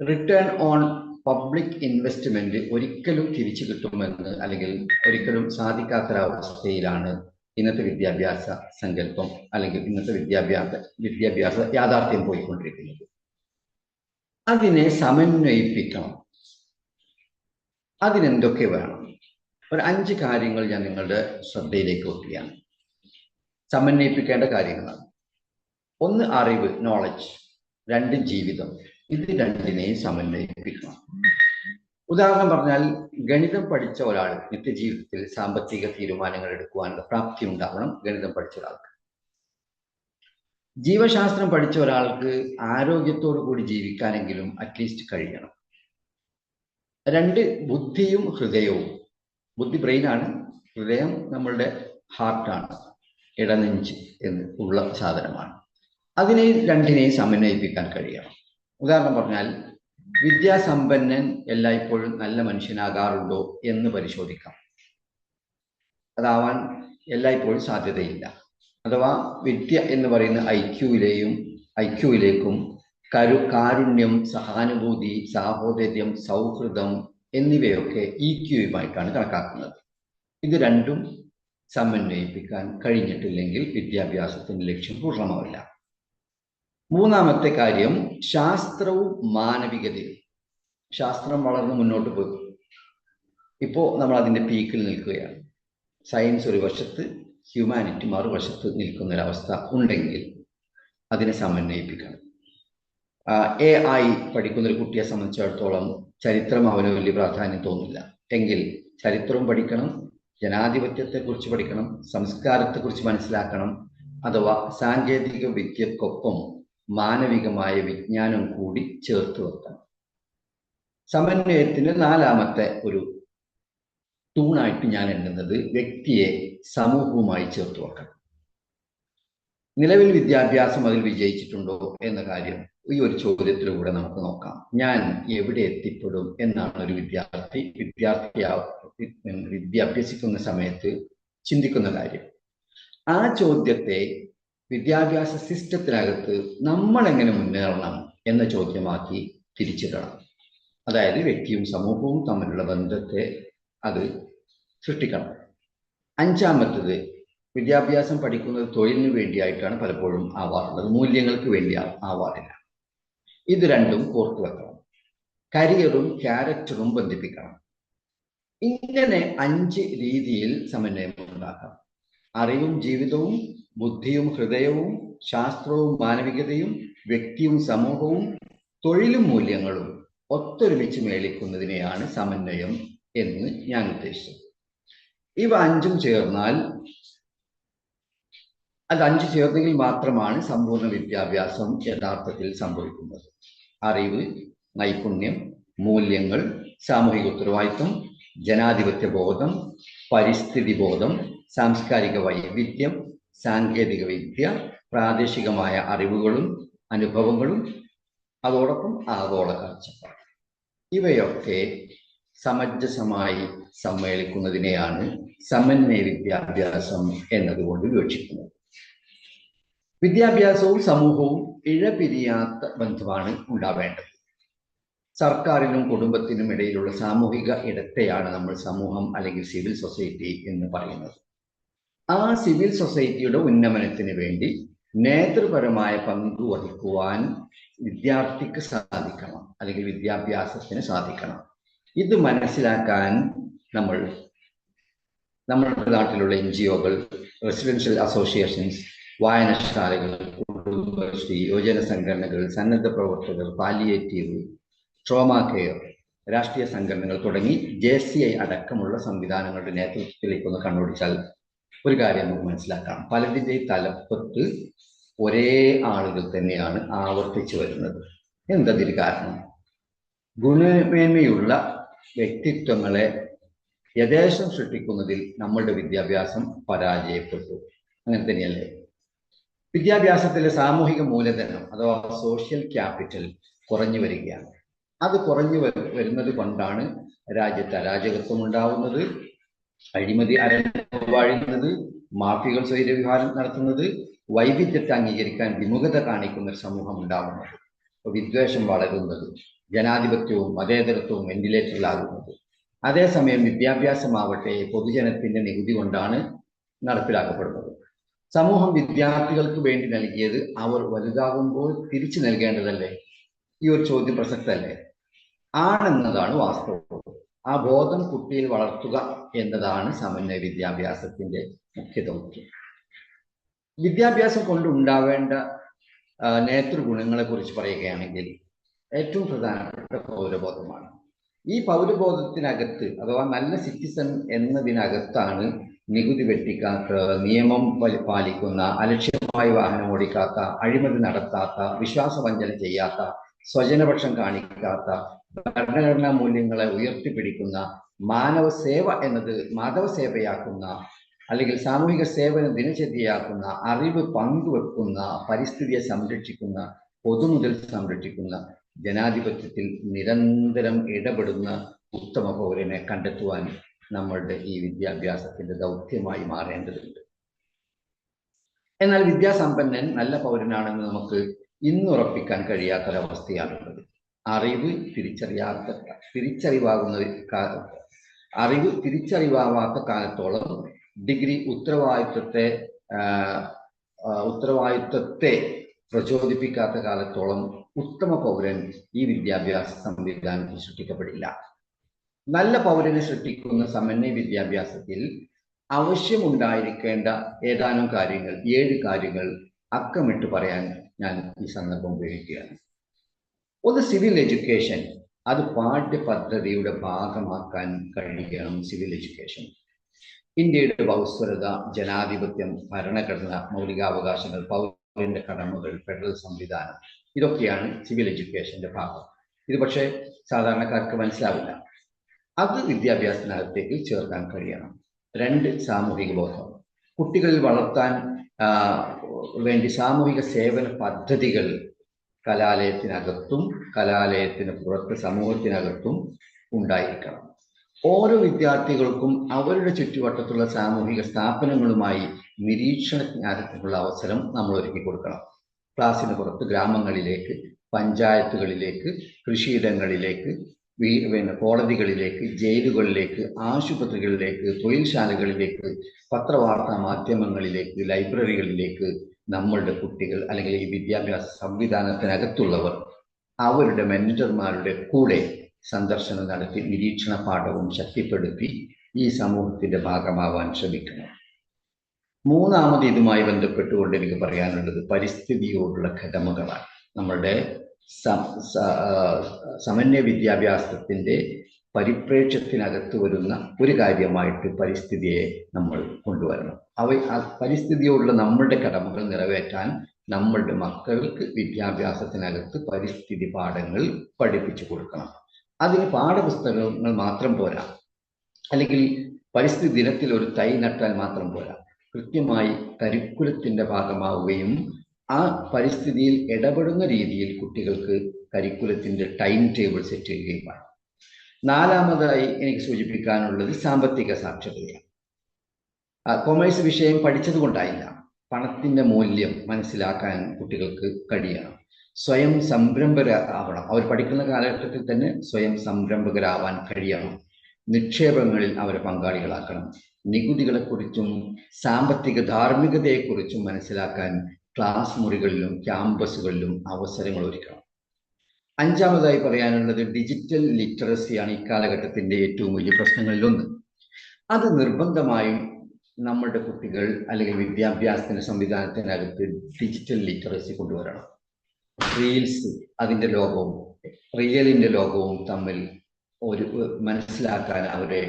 റിട്ടേൺ ഓൺ പബ്ലിക് ഇൻവെസ്റ്റ്മെന്റ് ഒരിക്കലും തിരിച്ചു കിട്ടുമെന്ന് അല്ലെങ്കിൽ ഒരിക്കലും സാധിക്കാത്തൊരവസ്ഥയിലാണ് ഇന്നത്തെ വിദ്യാഭ്യാസ സങ്കല്പം അല്ലെങ്കിൽ ഇന്നത്തെ വിദ്യാഭ്യാസ യാഥാർത്ഥ്യം പോയിക്കൊണ്ടിരിക്കുന്നത്. അതിനെ സമന്വയിപ്പിക്കണം. അതിനെന്തൊക്കെ വേണം? ഒരു 5 കാര്യങ്ങൾ ഞാൻ നിങ്ങളുടെ ശ്രദ്ധയിലേക്ക് വെക്കുകയാണ്. സമന്വയിപ്പിക്കേണ്ട കാര്യങ്ങളാണ്. 1 അറിവ്, നോളജ്. 2 ജീവിതം. ഇത് രണ്ടിനെയും സമന്വയിപ്പിക്കണം. ഉദാഹരണം പറഞ്ഞാൽ, ഗണിതം പഠിച്ച ഒരാൾ നിത്യജീവിതത്തിൽ സാമ്പത്തിക തീരുമാനങ്ങൾ എടുക്കുവാനുള്ള പ്രാപ്തി ഉണ്ടാവണം ഗണിതം പഠിച്ച ഒരാൾക്ക്. ജീവശാസ്ത്രം പഠിച്ച ഒരാൾക്ക് ആരോഗ്യത്തോടു കൂടി ജീവിക്കാനെങ്കിലും അറ്റ്ലീസ്റ്റ് കഴിയണം. 2 ബുദ്ധിയും ഹൃദയവും. ബുദ്ധി ബ്രെയിനാണ്, ഹൃദയം നമ്മളുടെ ഹാർട്ടാണ്, ഇടനെഞ്ച് എന്ന് ഉള്ള സാധനമാണ്. അതിനെ രണ്ടിനെയും സമന്വയിപ്പിക്കാൻ കഴിയണം. ഉദാഹരണം പറഞ്ഞാൽ, വിദ്യാസമ്പന്നൻ എല്ലായ്പ്പോഴും നല്ല മനുഷ്യനാകാറുണ്ടോ എന്ന് പരിശോധിക്കാം. അതാവാൻ എല്ലായ്പ്പോഴും സാധ്യതയില്ല. അഥവാ വിദ്യ എന്ന് പറയുന്ന ഐക്യുവിലേക്കും കാരുണ്യം, സഹാനുഭൂതി, സാഹോദര്യം, സൗഹൃദം എന്നിവയൊക്കെ EQയുമായിട്ടാണ് കണക്കാക്കുന്നത്. ഇത് രണ്ടും സമന്വയിപ്പിക്കാൻ കഴിഞ്ഞിട്ടില്ലെങ്കിൽ വിദ്യാഭ്യാസത്തിന്റെ ലക്ഷ്യം പൂർണ്ണമാവില്ല. 3ാമത്തെ കാര്യം, ശാസ്ത്രവും മാനവികതയും. ശാസ്ത്രം വളർന്ന് മുന്നോട്ട് പോയി. ഇപ്പോൾ നമ്മൾ അതിൻ്റെ പീക്കിൽ നിൽക്കുകയാണ്. സയൻസ് ഒരു വശത്ത്, ഹ്യൂമാനിറ്റി മറുവശത്ത് നിൽക്കുന്നൊരവസ്ഥ ഉണ്ടെങ്കിൽ അതിനെ സമന്വയിപ്പിക്കണം. AI പഠിക്കുന്നൊരു കുട്ടിയെ സംബന്ധിച്ചിടത്തോളം ചരിത്രം അവന് വലിയ പ്രാധാന്യം തോന്നില്ല. എങ്കിൽ ചരിത്രവും പഠിക്കണം, ജനാധിപത്യത്തെക്കുറിച്ച് പഠിക്കണം, സംസ്കാരത്തെക്കുറിച്ച് മനസ്സിലാക്കണം. അഥവാ സാങ്കേതിക വിദ്യക്കൊപ്പം മാനവികമായ വിജ്ഞാനം കൂടി ചേർത്ത് വെക്കണം. സമന്വയത്തിന് 4ാമത്തെ ഒരു തൂണായിട്ട് ഞാൻ എണ്ണുന്നത് വ്യക്തിയെ സമൂഹവുമായി ചേർത്ത് വെക്കണം. നിലവിൽ വിദ്യാഭ്യാസം അതിൽ വിജയിച്ചിട്ടുണ്ടോ എന്ന കാര്യം ഈ ഒരു ചോദ്യത്തിലൂടെ നമുക്ക് നോക്കാം. ഞാൻ എവിടെ എത്തിപ്പെടും എന്നാണ് ഒരു വിദ്യ അഭ്യസിക്കുന്ന സമയത്ത് ചിന്തിക്കുന്ന കാര്യം. ആ ചോദ്യത്തെ വിദ്യാഭ്യാസ സിസ്റ്റത്തിനകത്ത് നമ്മൾ എങ്ങനെ മുന്നേറണം എന്ന ചോദ്യമാക്കി തിരിച്ചിടണം. അതായത് വ്യക്തിയും സമൂഹവും തമ്മിലുള്ള ബന്ധത്തെ അത് സൃഷ്ടിക്കണം. 5ാമത്തത്, വിദ്യാഭ്യാസം പഠിക്കുന്നത് തൊഴിലിന് വേണ്ടിയായിട്ടാണ് പലപ്പോഴും ആവാറുള്ളത്, മൂല്യങ്ങൾക്ക് വേണ്ടി ആവാറില്ല. ഇത് രണ്ടും കോർത്തു വെക്കണം. കരിയറും ക്യാരക്ടറും ബന്ധിപ്പിക്കണം. ഇങ്ങനെ 5 രീതിയിൽ സമന്വയം ഉണ്ടാക്കാം. അറിവും ജീവിതവും, ബുദ്ധിയും ഹൃദയവും, ശാസ്ത്രവും മാനവികതയും, വ്യക്തിയും സമൂഹവും, തൊഴിലും മൂല്യങ്ങളും ഒത്തൊരുമിച്ച് മേളിക്കുന്നതിനെയാണ് സമന്വയം എന്ന് ഞാൻ ഉദ്ദേശിച്ചത്. ഇവ 5ഉം ചേർന്നാൽ, അത് 5 ചേർന്നെങ്കിൽ മാത്രമാണ് സമ്പൂർണ്ണ വിദ്യാഭ്യാസം യഥാർത്ഥത്തിൽ സംഭവിക്കുന്നത്. അറിവ്, നൈപുണ്യം, മൂല്യങ്ങൾ, സാമൂഹിക ഉത്തരവാദിത്വം, ജനാധിപത്യ ബോധം, പരിസ്ഥിതി ബോധം, സാംസ്കാരിക വൈവിധ്യം, സാങ്കേതിക വിദ്യ, പ്രാദേശികമായ അറിവുകളും അനുഭവങ്ങളും, അതോടൊപ്പം ആഗോള കാഴ്ചപ്പാട്. ഇവയൊക്കെ സമഞ്ജസമായി സമ്മേളിക്കുന്നതിനെയാണ് സമന്വയ വിദ്യാഭ്യാസം എന്നതുകൊണ്ട് വിവക്ഷിക്കുന്നത്. വിദ്യാഭ്യാസവും സമൂഹവും ഇഴപിരിയാത്ത ബന്ധമാണ് ഉണ്ടാവേണ്ടത്. സർക്കാരിനും കുടുംബത്തിനും ഇടയിലുള്ള സാമൂഹിക ഇടത്തെയാണ് നമ്മൾ സമൂഹം അല്ലെങ്കിൽ സിവിൽ സൊസൈറ്റി എന്ന് പറയുന്നത്. ആ സിവിൽ സൊസൈറ്റിയുടെ ഉന്നമനത്തിന് വേണ്ടി നേതൃപരമായ പങ്ക് വഹിക്കുവാൻ വിദ്യാർത്ഥിക്ക് സാധിക്കണം, അല്ലെങ്കിൽ വിദ്യാഭ്യാസത്തിന് സാധിക്കണം. ഇത് മനസ്സിലാക്കാൻ നമ്മൾ നമ്മുടെ നാട്ടിലുള്ള NGO-കൾ, റെസിഡൻഷ്യൽ അസോസിയേഷൻസ്, വായനശാലകൾ, കുടുംബശ്രീ, യുവജന സംഘടനകൾ, സന്നദ്ധ പ്രവർത്തകർ, പാലിയേറ്റീവ്, ട്രോമ കെയർ, രാഷ്ട്രീയ സംഘടനകൾ തുടങ്ങി JCI അടക്കമുള്ള സംവിധാനങ്ങളുടെ നേതൃത്വത്തിലേക്ക് ഒന്ന് കണ്ണോടിച്ചാൽ ഒരു കാര്യം നമുക്ക് മനസ്സിലാക്കാം. പലതിൻ്റെയും തലപ്പത്ത് ഒരേ ആളുകൾ തന്നെയാണ് ആവർത്തിച്ചു വരുന്നത്. എന്തതിന് കാരണം? ഗുണമേന്മയുള്ള വ്യക്തിത്വങ്ങളെ യഥേഷ്ടം സൃഷ്ടിക്കുന്നതിൽ നമ്മളുടെ വിദ്യാഭ്യാസം പരാജയപ്പെട്ടു. അങ്ങനെ തന്നെയല്ലേ? വിദ്യാഭ്യാസത്തിലെ സാമൂഹിക മൂലധനം അഥവാ സോഷ്യൽ ക്യാപിറ്റൽ കുറഞ്ഞു വരികയാണ്. അത് കുറഞ്ഞു വരുന്നത് കൊണ്ടാണ് രാജ്യത്ത് അരാജകത്വം ഉണ്ടാവുന്നത്, അഴിമതി അരവാഴുന്നത്, മാഫിയകൾ സ്വൈരവിഹാരം നടത്തുന്നത്, വൈവിധ്യത്തെ അംഗീകരിക്കാൻ വിമുഖത കാണിക്കുന്ന ഒരു സമൂഹം ഉണ്ടാവുന്നത്, വിദ്വേഷം വളരുന്നത്, ജനാധിപത്യവും മതേതരത്വവും വെന്റിലേറ്ററിലാകുന്നത്. അതേസമയം വിദ്യാഭ്യാസമാവട്ടെ പൊതുജനത്തിന്റെ നികുതി കൊണ്ടാണ് നടപ്പിലാക്കപ്പെടുന്നത്. സമൂഹം വിദ്യാർത്ഥികൾക്ക് വേണ്ടി നൽകിയത് അവർ വലുതാകുമ്പോൾ തിരിച്ചു നൽകേണ്ടതല്ലേ? ഈ ഒരു ചോദ്യം പ്രസക്തല്ലേ? ആണെന്നതാണ് വാസ്തവം. ആ ബോധം കുട്ടിയിൽ വളർത്തുക എന്നതാണ് സമന്വയ വിദ്യാഭ്യാസത്തിന്റെ മുഖ്യ ദൗത്യം. വിദ്യാഭ്യാസം കൊണ്ടുണ്ടാവേണ്ട നേതൃഗുണങ്ങളെ കുറിച്ച് പറയുകയാണെങ്കിൽ ഏറ്റവും പ്രധാനപ്പെട്ട പൗരബോധമാണ്. ഈ പൗരബോധത്തിനകത്ത് അഥവാ നല്ല സിറ്റിസൺ എന്നതിനകത്താണ് നികുതി വെട്ടിക്കാത്ത, നിയമം പാലിക്കുന്ന, അലക്ഷ്യമായി വാഹനം ഓടിക്കാത്ത, അഴിമതി നടത്താത്ത, വിശ്വാസവഞ്ചന ചെയ്യാത്ത, സ്വജനപക്ഷം കാണിക്കാത്ത, ഭരണഘടനാ മൂല്യങ്ങളെ ഉയർത്തിപ്പിടിക്കുന്ന, മാനവ സേവ എന്നത് മാധവസേവയാക്കുന്ന, അല്ലെങ്കിൽ സാമൂഹിക സേവന ദിനചര്യയാക്കുന്ന, അറിവ് പങ്കുവെക്കുന്ന, പരിസ്ഥിതിയെ സംരക്ഷിക്കുന്ന, പൊതുമുതൽ സംരക്ഷിക്കുന്ന, ജനാധിപത്യത്തിൽ നിരന്തരം ഇടപെടുന്ന ഉത്തമ പൗരനെ കണ്ടെത്തുവാൻ നമ്മളുടെ ഈ വിദ്യാഭ്യാസത്തിന്റെ ദൗത്യമായി മാറേണ്ടതുണ്ട്. എന്നാൽ വിദ്യാസമ്പന്നൻ നല്ല പൗരനാണെന്ന് നമുക്ക് ഇന്നുറപ്പിക്കാൻ കഴിയാത്തൊരവസ്ഥയാണുള്ളത്. അറിവ് തിരിച്ചറിവാവാത്ത കാലത്തോളം, ഡിഗ്രി ഉത്തരവാദിത്വത്തെ പ്രചോദിപ്പിക്കാത്ത കാലത്തോളം ഉത്തമ പൗരൻ ഈ വിദ്യാഭ്യാസ സംവിധാനത്തിൽ സൃഷ്ടിക്കപ്പെടില്ല. നല്ല പൗരനെ സൃഷ്ടിക്കുന്ന സമന്വയ വിദ്യാഭ്യാസത്തിൽ ആവശ്യമുണ്ടായിരിക്കേണ്ട ഏതാനും കാര്യങ്ങൾ, 7 കാര്യങ്ങൾ അക്കമിട്ട് പറയാൻ ഞാൻ ഈ സന്ദർഭം ഉപയോഗിക്കുകയാണ്. ഒന്ന്, സിവിൽ എഡ്യൂക്കേഷൻ. അത് പാഠ്യപദ്ധതിയുടെ ഭാഗമാക്കാൻ കഴിയണം. സിവിൽ എഡ്യൂക്കേഷൻ ഇന്ത്യയുടെ ബഹുസ്വരത, ജനാധിപത്യം, ഭരണഘടന, മൗലികാവകാശങ്ങൾ, പൗരന്റെ കടമകൾ, ഫെഡറൽ സംവിധാനം, ഇതൊക്കെയാണ് സിവിൽ എഡ്യൂക്കേഷന്റെ ഭാഗം. ഇത് പക്ഷേ സാധാരണക്കാർക്ക് മനസ്സിലാവില്ല. അത് വിദ്യാഭ്യാസത്തിനകത്തേക്ക് ചേർക്കാൻ കഴിയണം. 2, സാമൂഹിക ബോധം. കുട്ടികളിൽ വളർത്താൻ വേണ്ടി സാമൂഹിക സേവന പദ്ധതികൾ കലാലയത്തിനകത്തും കലാലയത്തിന് പുറത്ത് സമൂഹത്തിനകത്തും ഉണ്ടായിരിക്കണം. ഓരോ വിദ്യാർത്ഥികൾക്കും അവരുടെ ചുറ്റുവട്ടത്തുള്ള സാമൂഹിക സ്ഥാപനങ്ങളുമായി നിരീക്ഷണ ജ്ഞാനത്തിനുള്ള അവസരം നമ്മൾ ഒരുക്കി കൊടുക്കണം. ക്ലാസ്സിന് പുറത്ത് ഗ്രാമങ്ങളിലേക്ക്, പഞ്ചായത്തുകളിലേക്ക്, കൃഷിയിടങ്ങളിലേക്ക്, കോടതികളിലേക്ക്, ജയിലുകളിലേക്ക്, ആശുപത്രികളിലേക്ക്, തൊഴിൽശാലകളിലേക്ക്, പത്രവാർത്താ മാധ്യമങ്ങളിലേക്ക്, ലൈബ്രറികളിലേക്ക് നമ്മളുടെ കുട്ടികൾ അല്ലെങ്കിൽ ഈ വിദ്യാഭ്യാസ സംവിധാനത്തിനകത്തുള്ളവർ അവരുടെ മെന്റർമാരുടെ കൂടെ സന്ദർശനം നടത്തി നിരീക്ഷണ പാഠവും ശക്തിപ്പെടുത്തി ഈ സമൂഹത്തിന്റെ ഭാഗമാവാൻ ശ്രമിക്കണം. 3ാമത് ഇതുമായി ബന്ധപ്പെട്ടുകൊണ്ട് എനിക്ക് പറയാനുള്ളത് പരിസ്ഥിതിയോടുള്ള കടമകളാണ്. നമ്മളുടെ സമന്വയ വിദ്യാഭ്യാസത്തിന്റെ പരിപ്രേക്ഷ്യത്തിനകത്ത് വരുന്ന ഒരു കാര്യമായിട്ട് പരിസ്ഥിതിയെ നമ്മൾ കൊണ്ടുവരണം. പരിസ്ഥിതിയോടുള്ള നമ്മളുടെ കടമകൾ നിറവേറ്റാൻ നമ്മളുടെ മക്കൾക്ക് വിദ്യാഭ്യാസത്തിനകത്ത് പരിസ്ഥിതി പാഠങ്ങൾ പഠിപ്പിച്ചു കൊടുക്കണം. അതിന് പാഠപുസ്തകങ്ങൾ മാത്രം പോരാ, അല്ലെങ്കിൽ പരിസ്ഥിതി ദിനത്തിൽ ഒരു തൈ നട്ടാൽ മാത്രം പോരാ. കൃത്യമായി കരിക്കുലത്തിന്റെ ഭാഗമാവുകയും ആ പരിസ്ഥിതിയിൽ ഇടപെടുന്ന രീതിയിൽ കുട്ടികൾക്ക് കരിക്കുലത്തിന്റെ ടൈം ടേബിൾ സെറ്റ് ചെയ്യുകയും വേണം. 4ാമതായി എനിക്ക് സൂചിപ്പിക്കാനുള്ളത് സാമ്പത്തിക സാക്ഷരതയാണ്. കൊമേഴ്സ് വിഷയം പഠിച്ചത് കൊണ്ടായില്ല, പണത്തിന്റെ മൂല്യം മനസ്സിലാക്കാൻ കുട്ടികൾക്ക് കഴിയണം. സ്വയം സംരംഭകരാവണം. അവർ പഠിക്കുന്ന കാലഘട്ടത്തിൽ തന്നെ സ്വയം സംരംഭകരാവാൻ കഴിയണം. നിക്ഷേപങ്ങളിൽ അവരെ പങ്കാളികളാക്കണം. നികുതികളെക്കുറിച്ചും സാമ്പത്തിക ധാർമ്മികതയെക്കുറിച്ചും മനസ്സിലാക്കാൻ ക്ലാസ് മുറികളിലും ക്യാമ്പസുകളിലും അവസരങ്ങൾ ഒരുക്കണം. 5ാമതായി പറയാനുള്ളത് ഡിജിറ്റൽ ലിറ്ററസിയാണ് ഇക്കാലഘട്ടത്തിന്റെ ഏറ്റവും വലിയ പ്രശ്നങ്ങളിലൊന്ന്. അത് നിർബന്ധമായും നമ്മളുടെ കുട്ടികൾ അല്ലെങ്കിൽ വിദ്യാഭ്യാസത്തിന്റെ സംവിധാനത്തിനകത്ത് ഡിജിറ്റൽ ലിറ്ററസി കൊണ്ടുവരണം. റീൽസ് അതിൻ്റെ ലോകവും റിയലിൻ്റെ ലോകവും തമ്മിൽ ഒരു മനസ്സിലാക്കാൻ അവരെ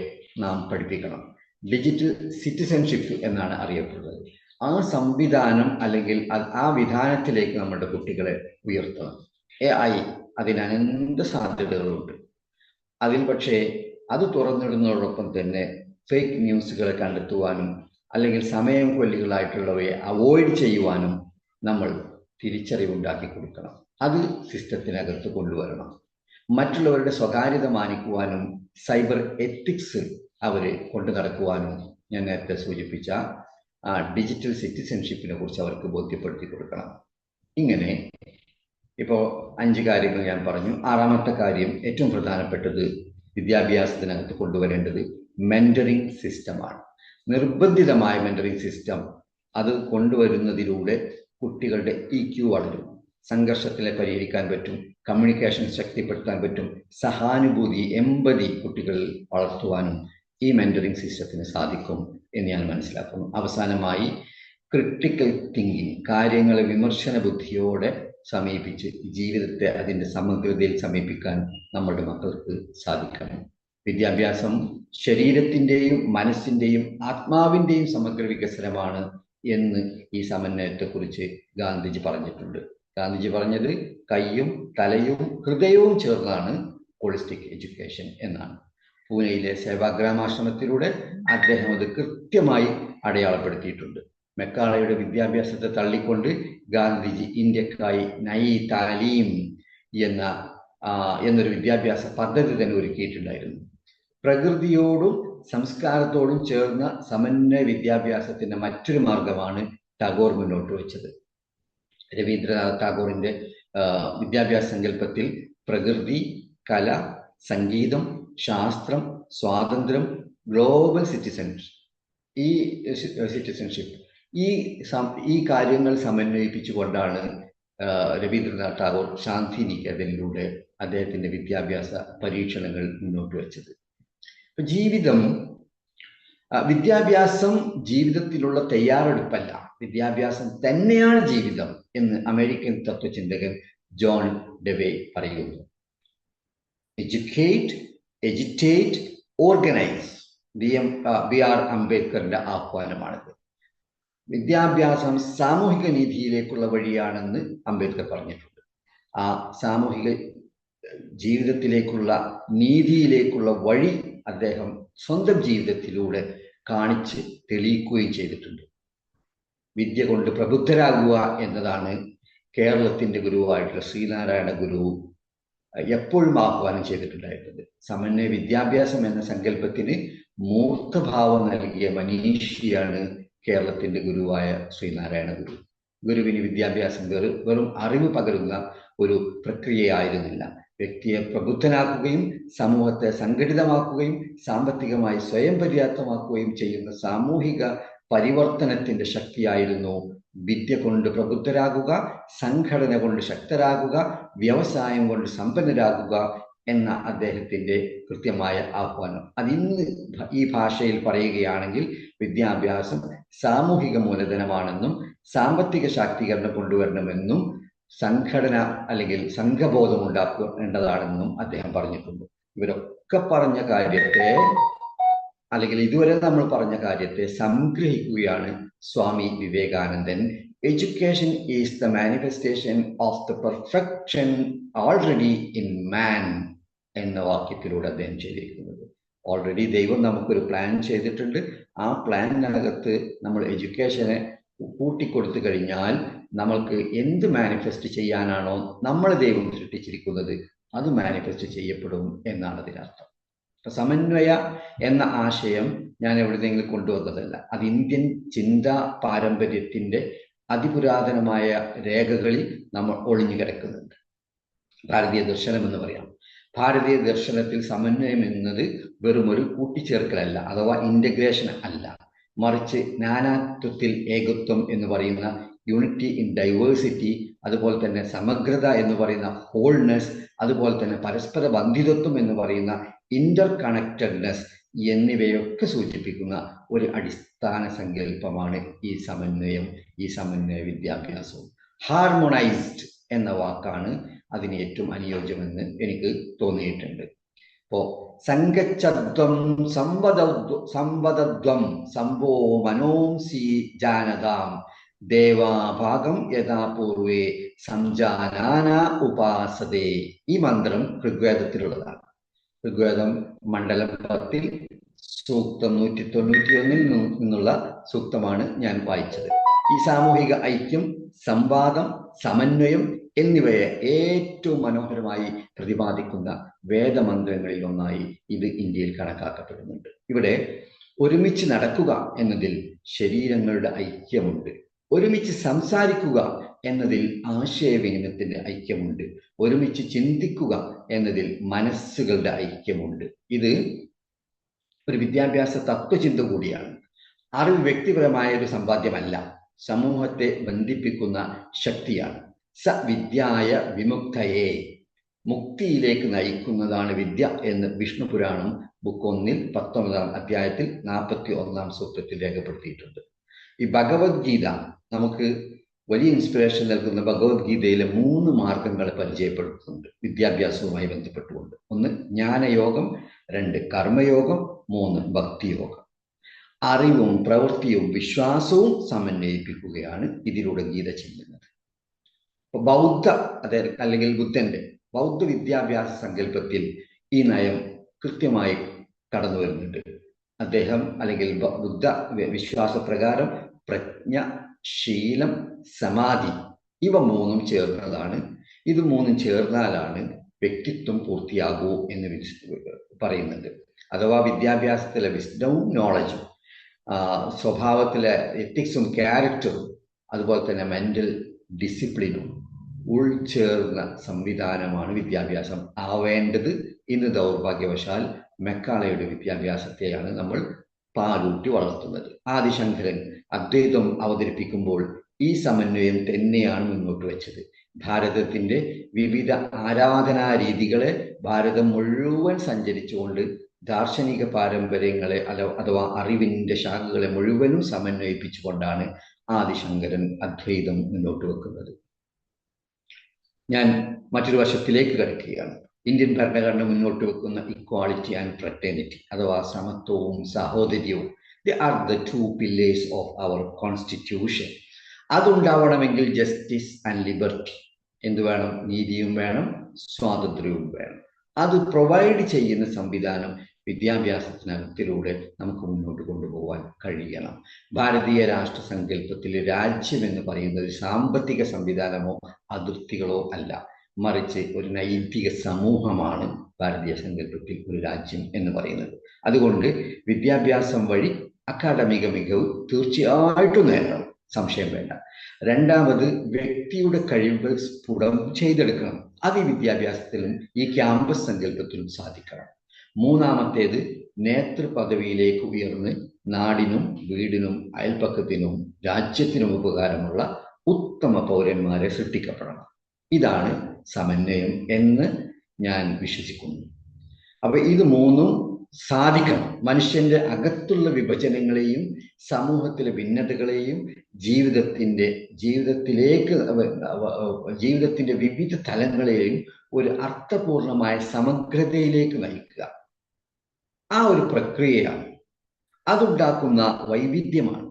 നാം പഠിപ്പിക്കണം. ഡിജിറ്റൽ സിറ്റിസൺഷിപ്പ് എന്നാണ് അറിയപ്പെടുന്നത്. ആ സംവിധാനം അല്ലെങ്കിൽ ആ വിധാനത്തിലേക്ക് നമ്മുടെ കുട്ടികളെ ഉയർത്തണം. AI അതിന് അനന്ത സാധ്യതകളുണ്ട്. അതിൽ പക്ഷേ അത് തുറന്നിടുന്നതോടൊപ്പം തന്നെ ഫേക്ക് ന്യൂസുകളെ കണ്ടെത്തുവാനും അല്ലെങ്കിൽ സമയം കൊല്ലികളായിട്ടുള്ളവയെ അവോയ്ഡ് ചെയ്യുവാനും നമ്മൾ തിരിച്ചറിവുണ്ടാക്കി കൊടുക്കണം. അത് സിസ്റ്റത്തിനകത്ത് കൊണ്ടുവരണം. മറ്റുള്ളവരുടെ സ്വകാര്യത മാനിക്കുവാനും സൈബർ എത്തിക്സ് അവരെ കൊണ്ടു നടക്കുവാനും ഞാൻ നേരത്തെ സൂചിപ്പിച്ച ഡിജിറ്റൽ സിറ്റിസൺഷിപ്പിനെ കുറിച്ച് അവർക്ക് ബോധ്യപ്പെടുത്തി കൊടുക്കണം. ഇങ്ങനെ ഇപ്പോൾ 5 കാര്യങ്ങൾ ഞാൻ പറഞ്ഞു. 6ാമത്തെ കാര്യം, ഏറ്റവും പ്രധാനപ്പെട്ടത് വിദ്യാഭ്യാസത്തിനകത്ത് കൊണ്ടുവരേണ്ടത് മെന്ററിങ് സിസ്റ്റമാണ്. നിർബന്ധിതമായ മെന്ററിങ് സിസ്റ്റം അത് കൊണ്ടുവരുന്നതിലൂടെ കുട്ടികളുടെ EQ വളരും, സംഘർഷത്തിലെ പരിഹരിക്കാൻ പറ്റും, കമ്മ്യൂണിക്കേഷൻ ശക്തിപ്പെടുത്താൻ പറ്റും, സഹാനുഭൂതി എമ്പതി കുട്ടികളിൽ വളർത്തുവാനും ഈ മെന്ററിങ് സിസ്റ്റത്തിന് സാധിക്കും എന്ന് ഞാൻ മനസ്സിലാക്കുന്നു. അവസാനമായി ക്രിട്ടിക്കൽ തിങ്കിങ്, കാര്യങ്ങളെ വിമർശന ബുദ്ധിയോടെ സമീപിച്ച് ജീവിതത്തെ അതിൻ്റെ സമഗ്രതയിൽ സമീപിക്കാൻ നമ്മുടെ മക്കൾക്ക് സാധിക്കണം. വിദ്യാഭ്യാസം ശരീരത്തിൻ്റെയും മനസ്സിൻ്റെയും ആത്മാവിൻ്റെയും സമഗ്ര വികസനമാണ് എന്ന് ഈ സമന്വയത്തെക്കുറിച്ച് ഗാന്ധിജി പറഞ്ഞിട്ടുണ്ട്. ഗാന്ധിജി പറഞ്ഞത് കൈയും തലയും ഹൃദയവും ചേർന്നാണ് ഹോളിസ്റ്റിക് എഡ്യൂക്കേഷൻ എന്നാണ്. പൂനെയിലെ സേവാഗ്രാമാശ്രമത്തിലൂടെ അദ്ദേഹം അത് കൃത്യമായി അടയാളപ്പെടുത്തിയിട്ടുണ്ട്. മെക്കാളയുടെ വിദ്യാഭ്യാസത്തെ തള്ളിക്കൊണ്ട് ഗാന്ധിജി ഇന്ത്യക്കായി നൈ താലീം എന്നൊരു വിദ്യാഭ്യാസ പദ്ധതി തന്നെ ഒരുക്കിയിട്ടുണ്ടായിരുന്നു. പ്രകൃതിയോടും സംസ്കാരത്തോടും ചേർന്ന സമന്വയ വിദ്യാഭ്യാസത്തിന്റെ മറ്റൊരു മാർഗമാണ് ടാഗോർ മുന്നോട്ട് വെച്ചത്. രവീന്ദ്രനാഥ് ടാഗോറിന്റെ വിദ്യാഭ്യാസ സങ്കല്പത്തിൽ പ്രകൃതി, കല, സംഗീതം, ശാസ്ത്രം, സ്വാതന്ത്ര്യം, ഗ്ലോബൽ സിറ്റിസൺഷിപ്പ് ഈ കാര്യങ്ങൾ സമന്വയിപ്പിച്ചുകൊണ്ടാണ് രവീന്ദ്രനാഥ് ടാഗോർ ശാന്തിനികേതനിലൂടെ അദ്ദേഹത്തിന്റെ വിദ്യാഭ്യാസ പരീക്ഷണങ്ങൾ മുന്നോട്ട് വെച്ചത്. വിദ്യാഭ്യാസം ജീവിതത്തിലുള്ള തയ്യാറെടുപ്പല്ല, വിദ്യാഭ്യാസം തന്നെയാണ് ജീവിതം എന്ന് അമേരിക്കൻ തത്വചിന്തകൻ ജോൺ ഡെവേ പറയുന്നു. എഡ്യൂക്കേറ്റ്, എജിറ്റേറ്റ്, ഓർഗനൈസ്, BR അംബേദ്കറിന്റെ ആഹ്വാനമാണിത്. വിദ്യാഭ്യാസം സാമൂഹിക നീതിയിലേക്കുള്ള വഴിയാണെന്ന് അംബേദ്കർ പറഞ്ഞിട്ടുണ്ട്. ആ സാമൂഹിക ജീവിതത്തിലേക്കുള്ള നീതിയിലേക്കുള്ള വഴി അദ്ദേഹം സ്വന്തം ജീവിതത്തിലൂടെ കാണിച്ച് തെളിയിക്കുകയും ചെയ്തിട്ടുണ്ട്. വിദ്യ കൊണ്ട് പ്രബുദ്ധരാകുക എന്നതാണ് കേരളത്തിന്റെ ഗുരുവായിട്ടുള്ള ശ്രീനാരായണ ഗുരു എപ്പോഴും ആഹ്വാനം ചെയ്തിട്ടുണ്ടായിരുന്നത്. സമന്വയ വിദ്യാഭ്യാസം എന്ന സങ്കല്പത്തിന് മൂർത്തഭാവം നൽകിയ മനീഷിയാണ് കേരളത്തിന്റെ ഗുരുവായ ശ്രീനാരായണ ഗുരു. ഗുരുവിന് വിദ്യാഭ്യാസം വെറും അറിവ് പകരുന്ന ഒരു പ്രക്രിയയായിരുന്നില്ല. വ്യക്തിയെ പ്രബുദ്ധനാക്കുകയും സമൂഹത്തെ സംഘടിതമാക്കുകയും സാമ്പത്തികമായി സ്വയം പര്യാപ്തമാക്കുകയും ചെയ്യുന്ന സാമൂഹിക പരിവർത്തനത്തിന്റെ ശക്തിയായിരുന്നു വിദ്യ കൊണ്ട് പ്രബുദ്ധരാകുക, സംഘടന കൊണ്ട് ശക്തരാകുക, വ്യവസായം കൊണ്ട് സമ്പന്നരാകുക എന്ന അദ്ദേഹത്തിന്റെ കൃത്യമായ ആഹ്വാനം. അതിന്ന് ഈ ഭാഷയിൽ പറയുകയാണെങ്കിൽ വിദ്യാഭ്യാസം സാമൂഹിക മൂലധനമാണെന്നും സാമ്പത്തിക ശാക്തീകരണം കൊണ്ടുവരണമെന്നും സംഘടന അല്ലെങ്കിൽ സംഘബോധം ഉണ്ടാക്കേണ്ടതാണെന്നും അദ്ദേഹം പറഞ്ഞിട്ടുണ്ട്. ഇവരൊക്കെ പറഞ്ഞ കാര്യത്തെ അല്ലെങ്കിൽ ഇതുവരെ നമ്മൾ പറഞ്ഞ കാര്യത്തെ സംഗ്രഹിക്കുകയാണ് Swami Vivekanandan. Education is the manifestation of the perfection already in man എന്ന വാക്യത്തിലൂടെ അദ്ദേഹം ചെയ്തിരിക്കുന്നത്. ഓൾറെഡി ദൈവം നമുക്കൊരു പ്ലാൻ ചെയ്തിട്ടുണ്ട്. ആ പ്ലാനിനകത്ത് നമ്മൾ എഡ്യൂക്കേഷനെ കൂട്ടിക്കൊടുത്തു കഴിഞ്ഞാൽ നമ്മൾക്ക് എന്ത് മാനിഫെസ്റ്റ് ചെയ്യാനാണോ നമ്മൾ ദൈവം സൃഷ്ടിച്ചിരിക്കുന്നത് അത് മാനിഫെസ്റ്റ് ചെയ്യപ്പെടും എന്നാണ് അതിനർത്ഥം. സമന്വയ എന്ന ആശയം ഞാൻ എവിടെയെങ്കിലും കൊണ്ടുവന്നതല്ല. അത് ഇന്ത്യൻ ചിന്താ പാരമ്പര്യത്തിന്റെ അതിപുരാതനമായ രേഖകളിൽ നമ്മൾ ഒളിഞ്ഞു കിടക്കുന്നുണ്ട്. ഭാരതീയ ദർശനം എന്ന് പറയാം. ഭാരതീയ ദർശനത്തിൽ സമന്വയം എന്നത് വെറുമൊരു കൂട്ടിച്ചേർക്കലല്ല, അഥവാ ഇന്റഗ്രേഷൻ അല്ല, മറിച്ച് നാനാത്വത്തിൽ ഏകത്വം എന്ന് പറയുന്ന യൂണിറ്റി ഇൻ ഡൈവേഴ്സിറ്റി, അതുപോലെ തന്നെ സമഗ്രത എന്ന് പറയുന്ന ഹോൾനെസ്, അതുപോലെ തന്നെ പരസ്പര ബന്ധിതത്വം എന്ന് പറയുന്ന ഇന്റർ കണക്റ്റഡ്നെസ് എന്നിവയൊക്കെ സൂചിപ്പിക്കുന്ന ഒരു അടിസ്ഥാന സങ്കല്പമാണ് ഈ സമന്വയം, ഈ സമന്വയ വിദ്യാഭ്യാസവും. ഹാർമോണൈസ്ഡ് എന്ന വാക്കാണ് അതിന് ഏറ്റവും അനുയോജ്യമെന്ന് എനിക്ക് തോന്നിയിട്ടുണ്ട്. അപ്പോ സംഗച്ഛദ്വം സംവദദ്വം സംഭോ മനോംസി ജാനതാം ദേവാഭാഗം യഥാ പൂർവേ സംജാനാന ഉപാസതേ. ഈ മന്ത്രം ഋഗ്വേദത്തിലുള്ളതാണ്. ഋഗ്വേദം മണ്ഡലം 10 സൂക്തം 191 നിന്നുള്ള സൂക്തമാണ് ഞാൻ വായിച്ചത്. ഈ സാമൂഹിക ഐക്യം, സംവാദം, സമന്വയം എന്നിവയെ ഏറ്റവും മനോഹരമായി പ്രതിപാദിക്കുന്ന വേദമന്ത്രങ്ങളിൽ ഒന്നായി ഇത് ഇന്ത്യയിൽ കണക്കാക്കപ്പെടുന്നുണ്ട്. ഇവിടെ ഒരുമിച്ച് നടക്കുക എന്നതിൽ ശരീരങ്ങളുടെ ഐക്യമുണ്ട്, ഒരുമിച്ച് സംസാരിക്കുക എന്നതിൽ ആശയവിനിമയത്തിന്റെ ഐക്യമുണ്ട്, ഒരുമിച്ച് ചിന്തിക്കുക എന്നതിൽ മനസ്സുകളുടെ ഐക്യമുണ്ട്. ഇത് ഒരു വിദ്യാഭ്യാസ തത്വചിന്ത കൂടിയാണ്. അറിവ് വ്യക്തിപരമായ ഒരു സമ്പാദ്യമല്ല, സമൂഹത്തെ ബന്ധിപ്പിക്കുന്ന ശക്തിയാണ്. സ വിദ്യായ വിമുക്തയെ, മുക്തിയിലേക്ക് നയിക്കുന്നതാണ് വിദ്യ എന്ന് വിഷ്ണു പുരാണം ബുക്ക് 1 19 അധ്യായത്തിൽ 41 സൂക്തത്തിൽ രേഖപ്പെടുത്തിയിട്ടുണ്ട്. ഈ ഭഗവത്ഗീത നമുക്ക് വലിയ ഇൻസ്പിറേഷൻ നൽകുന്ന ഭഗവത്ഗീതയിലെ 3 മാർഗങ്ങളെ പരിചയപ്പെടുത്തുന്നുണ്ട് വിദ്യാഭ്യാസവുമായി ബന്ധപ്പെട്ടുകൊണ്ട്. 1 ജ്ഞാനയോഗം, 2 കർമ്മയോഗം, 3 ഭക്തിയോഗം. അറിവും പ്രവൃത്തിയും വിശ്വാസവും സമന്വയിപ്പിക്കുകയാണ് ഇതിലൂടെ ഗീത ചെയ്യുന്നത്. ബൗദ്ധ അല്ലെങ്കിൽ ബുദ്ധന്റെ ബൗദ്ധ വിദ്യാഭ്യാസ സങ്കല്പത്തിൽ ഈ നയം കൃത്യമായി കടന്നു വരുന്നുണ്ട്. അദ്ദേഹം അല്ലെങ്കിൽ ബുദ്ധ വിശ്വാസപ്രകാരം പ്രജ്ഞ, ശീലം, സമാധി ഇവ 3 ചേർന്നതാണ്. ഇത് 3 ചേർന്നാലാണ് വ്യക്തിത്വം പൂർത്തിയാകൂ എന്ന് പറയുന്നുണ്ട്. അഥവാ വിദ്യാഭ്യാസത്തിലെ വിസ്ഡവും നോളജും, സ്വഭാവത്തിലെ എത്തിക്സും ക്യാരക്ടറും, അതുപോലെ തന്നെ മെന്റൽ ഡിസിപ്ലിനും ഉൾച്ചേർന്ന സംവിധാനമാണ് വിദ്യാഭ്യാസം ആവേണ്ടത്. ഇന്ന് ദൗർഭാഗ്യവശാൽ മെക്കാളയുടെ വിദ്യാഭ്യാസത്തെയാണ് നമ്മൾ പാലൂട്ടി വളർത്തുന്നത്. ആദിശങ്കരൻ അദ്വൈതം അവതരിപ്പിക്കുമ്പോൾ ഈ സമന്വയം തന്നെയാണ് മുന്നോട്ട് വെച്ചത്. ഭാരതത്തിന്റെ വിവിധ ആരാധനാ രീതികളെ ഭാരതം മുഴുവൻ സഞ്ചരിച്ചുകൊണ്ട് ദാർശനിക പാരമ്പര്യങ്ങളെ അഥവാ അറിവിന്റെ ശാഖകളെ മുഴുവനും സമന്വയിപ്പിച്ചുകൊണ്ടാണ് ആദിശങ്കരൻ അദ്വൈതം മുന്നോട്ട് വെക്കുന്നത്. ഞാൻ മറ്റൊരു വശത്തിലേക്ക് കടക്കുകയാണ്. ഇന്ത്യൻ ഭരണഘടന മുന്നോട്ട് വെക്കുന്ന ഇക്വാളിറ്റി ആൻഡ് ഫ്രറ്റേണിറ്റി അഥവാ സമത്വവും സാഹോദര്യവും, they are the 2 pillars of our constitution. അതുണ്ടാവണമെങ്കിൽ ജസ്റ്റിസ് ആൻഡ് ലിബർട്ടി, എന്ത് വേണം? നീതിയും വേണം, സ്വാതന്ത്ര്യവും വേണം. അത് പ്രൊവൈഡ് ചെയ്യുന്ന സംവിധാനം വിദ്യാഭ്യാസത്തിനകത്തിലൂടെ നമുക്ക് മുന്നോട്ട് കൊണ്ടുപോകാൻ കഴിയണം. ഭാരതീയ രാഷ്ട്ര സങ്കല്പത്തിൽ രാജ്യം എന്ന് പറയുന്നത് സാമ്പത്തിക സംവിധാനമോ അതിർത്തികളോ അല്ല, മറിച്ച് ഒരു നൈതിക സമൂഹമാണ് ഭാരതീയ സങ്കല്പത്തിൽ ഒരു രാജ്യം എന്ന് പറയുന്നത്. അതുകൊണ്ട് വിദ്യാഭ്യാസം വഴി അക്കാഡമിക മികവ് തീർച്ചയായിട്ടും നേടണം, സംശയം വേണ്ട. രണ്ടാമത് വ്യക്തിയുടെ കഴിവുകൾ സ്ഫുടം ചെയ്തെടുക്കണം. അത് ഈ വിദ്യാഭ്യാസത്തിലും ഈ ക്യാമ്പസ് സങ്കല്പത്തിലും സാധിക്കണം. മൂന്നാമത്തേത് നേതൃപദവിയിലേക്ക് ഉയർന്ന് നാടിനും വീടിനും അയൽപ്പക്കത്തിനും രാജ്യത്തിനും ഉപകാരമുള്ള ഉത്തമ പൗരന്മാരെ സൃഷ്ടിക്കപ്പെടണം. ഇതാണ് സമന്വയം എന്ന് ഞാൻ വിശ്വസിക്കുന്നു. അപ്പൊ ഇത് 3ഉം സാധിക്കണം. മനുഷ്യന്റെ അകത്തുള്ള വിഭജനങ്ങളെയും സമൂഹത്തിലെ ഭിന്നതകളെയും ജീവിതത്തിന്റെ വിവിധ തലങ്ങളെയും ഒരു അർത്ഥപൂർണമായ സമഗ്രതയിലേക്ക് നയിക്കുക. ആ ഒരു പ്രക്രിയയാണ്, അതുണ്ടാക്കുന്ന വൈവിധ്യമാണ്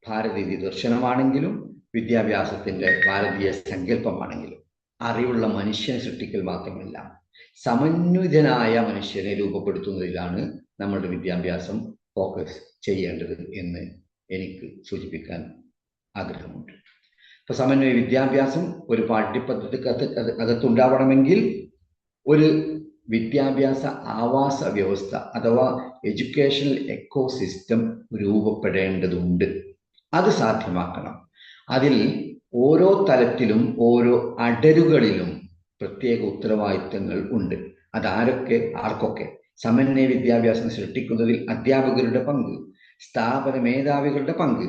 ഭാരതീയ ദർശനമാണെങ്കിലും വിദ്യാഭ്യാസത്തിന്റെ ഭാരതീയ സങ്കല്പമാണെങ്കിലും അറിവുള്ള മനുഷ്യനെ സൃഷ്ടിക്കൽ മാത്രമല്ല, സമന്വിതനായ മനുഷ്യനെ രൂപപ്പെടുത്തുന്നതിലാണ് നമ്മളുടെ വിദ്യാഭ്യാസം ഫോക്കസ് ചെയ്യേണ്ടത് എന്ന് എനിക്ക് സൂചിപ്പിക്കാൻ ആഗ്രഹമുണ്ട്. ഇപ്പൊ സമന്വയ വിദ്യാഭ്യാസം ഒരു പാഠ്യപദ്ധതിക്ക് അകത്തുണ്ടാവണമെങ്കിൽ ഒരു വിദ്യാഭ്യാസ ആവാസ വ്യവസ്ഥ അഥവാ എഡ്യൂക്കേഷണൽ എക്കോസിസ്റ്റം രൂപപ്പെടേണ്ടതുണ്ട്. അത് സാധ്യമാക്കണം. അതിൽ ഓരോ തലത്തിലും ഓരോ അടരുകളിലും പ്രത്യേക ഉത്തരവാദിത്തങ്ങൾ ഉണ്ട്. ആർക്കൊക്കെ? സമന്വയ വിദ്യാഭ്യാസം സൃഷ്ടിക്കുന്നതിൽ അധ്യാപകരുടെ പങ്ക്, സ്ഥാപന മേധാവികളുടെ പങ്ക്,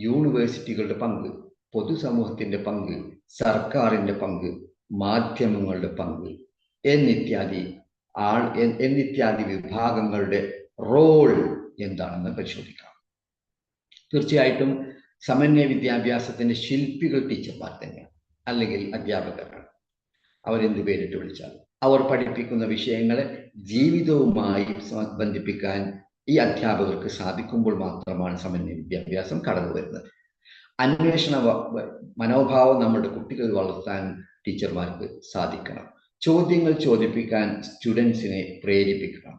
യൂണിവേഴ്സിറ്റികളുടെ പങ്ക്, പൊതുസമൂഹത്തിന്റെ പങ്ക്, സർക്കാരിന്റെ പങ്ക്, മാധ്യമങ്ങളുടെ പങ്ക് എന്നിത്യാദി വിഭാഗങ്ങളുടെ റോൾ എന്താണെന്ന് പരിശോധിക്കണം. തീർച്ചയായിട്ടും സമന്വയ വിദ്യാഭ്യാസത്തിന്റെ ശില്പികൾ ടീച്ചർമാർ തന്നെയാണ്, അല്ലെങ്കിൽ അധ്യാപകരാണ്. അവരെന്ത് പേരിട്ട് വിളിച്ചാൽ അവർ പഠിപ്പിക്കുന്ന വിഷയങ്ങളെ ജീവിതവുമായി ബന്ധിപ്പിക്കാൻ ഈ അധ്യാപകർക്ക് സാധിക്കുമ്പോൾ മാത്രമാണ് സമന്വയ വിദ്യാഭ്യാസം കടന്നു വരുന്നത്. അന്വേഷണ മനോഭാവം നമ്മുടെ കുട്ടികൾ വളർത്താൻ ടീച്ചർമാർക്ക് സാധിക്കണം. ചോദ്യങ്ങൾ ചോദിപ്പിക്കാൻ സ്റ്റുഡൻസിനെ പ്രേരിപ്പിക്കണം.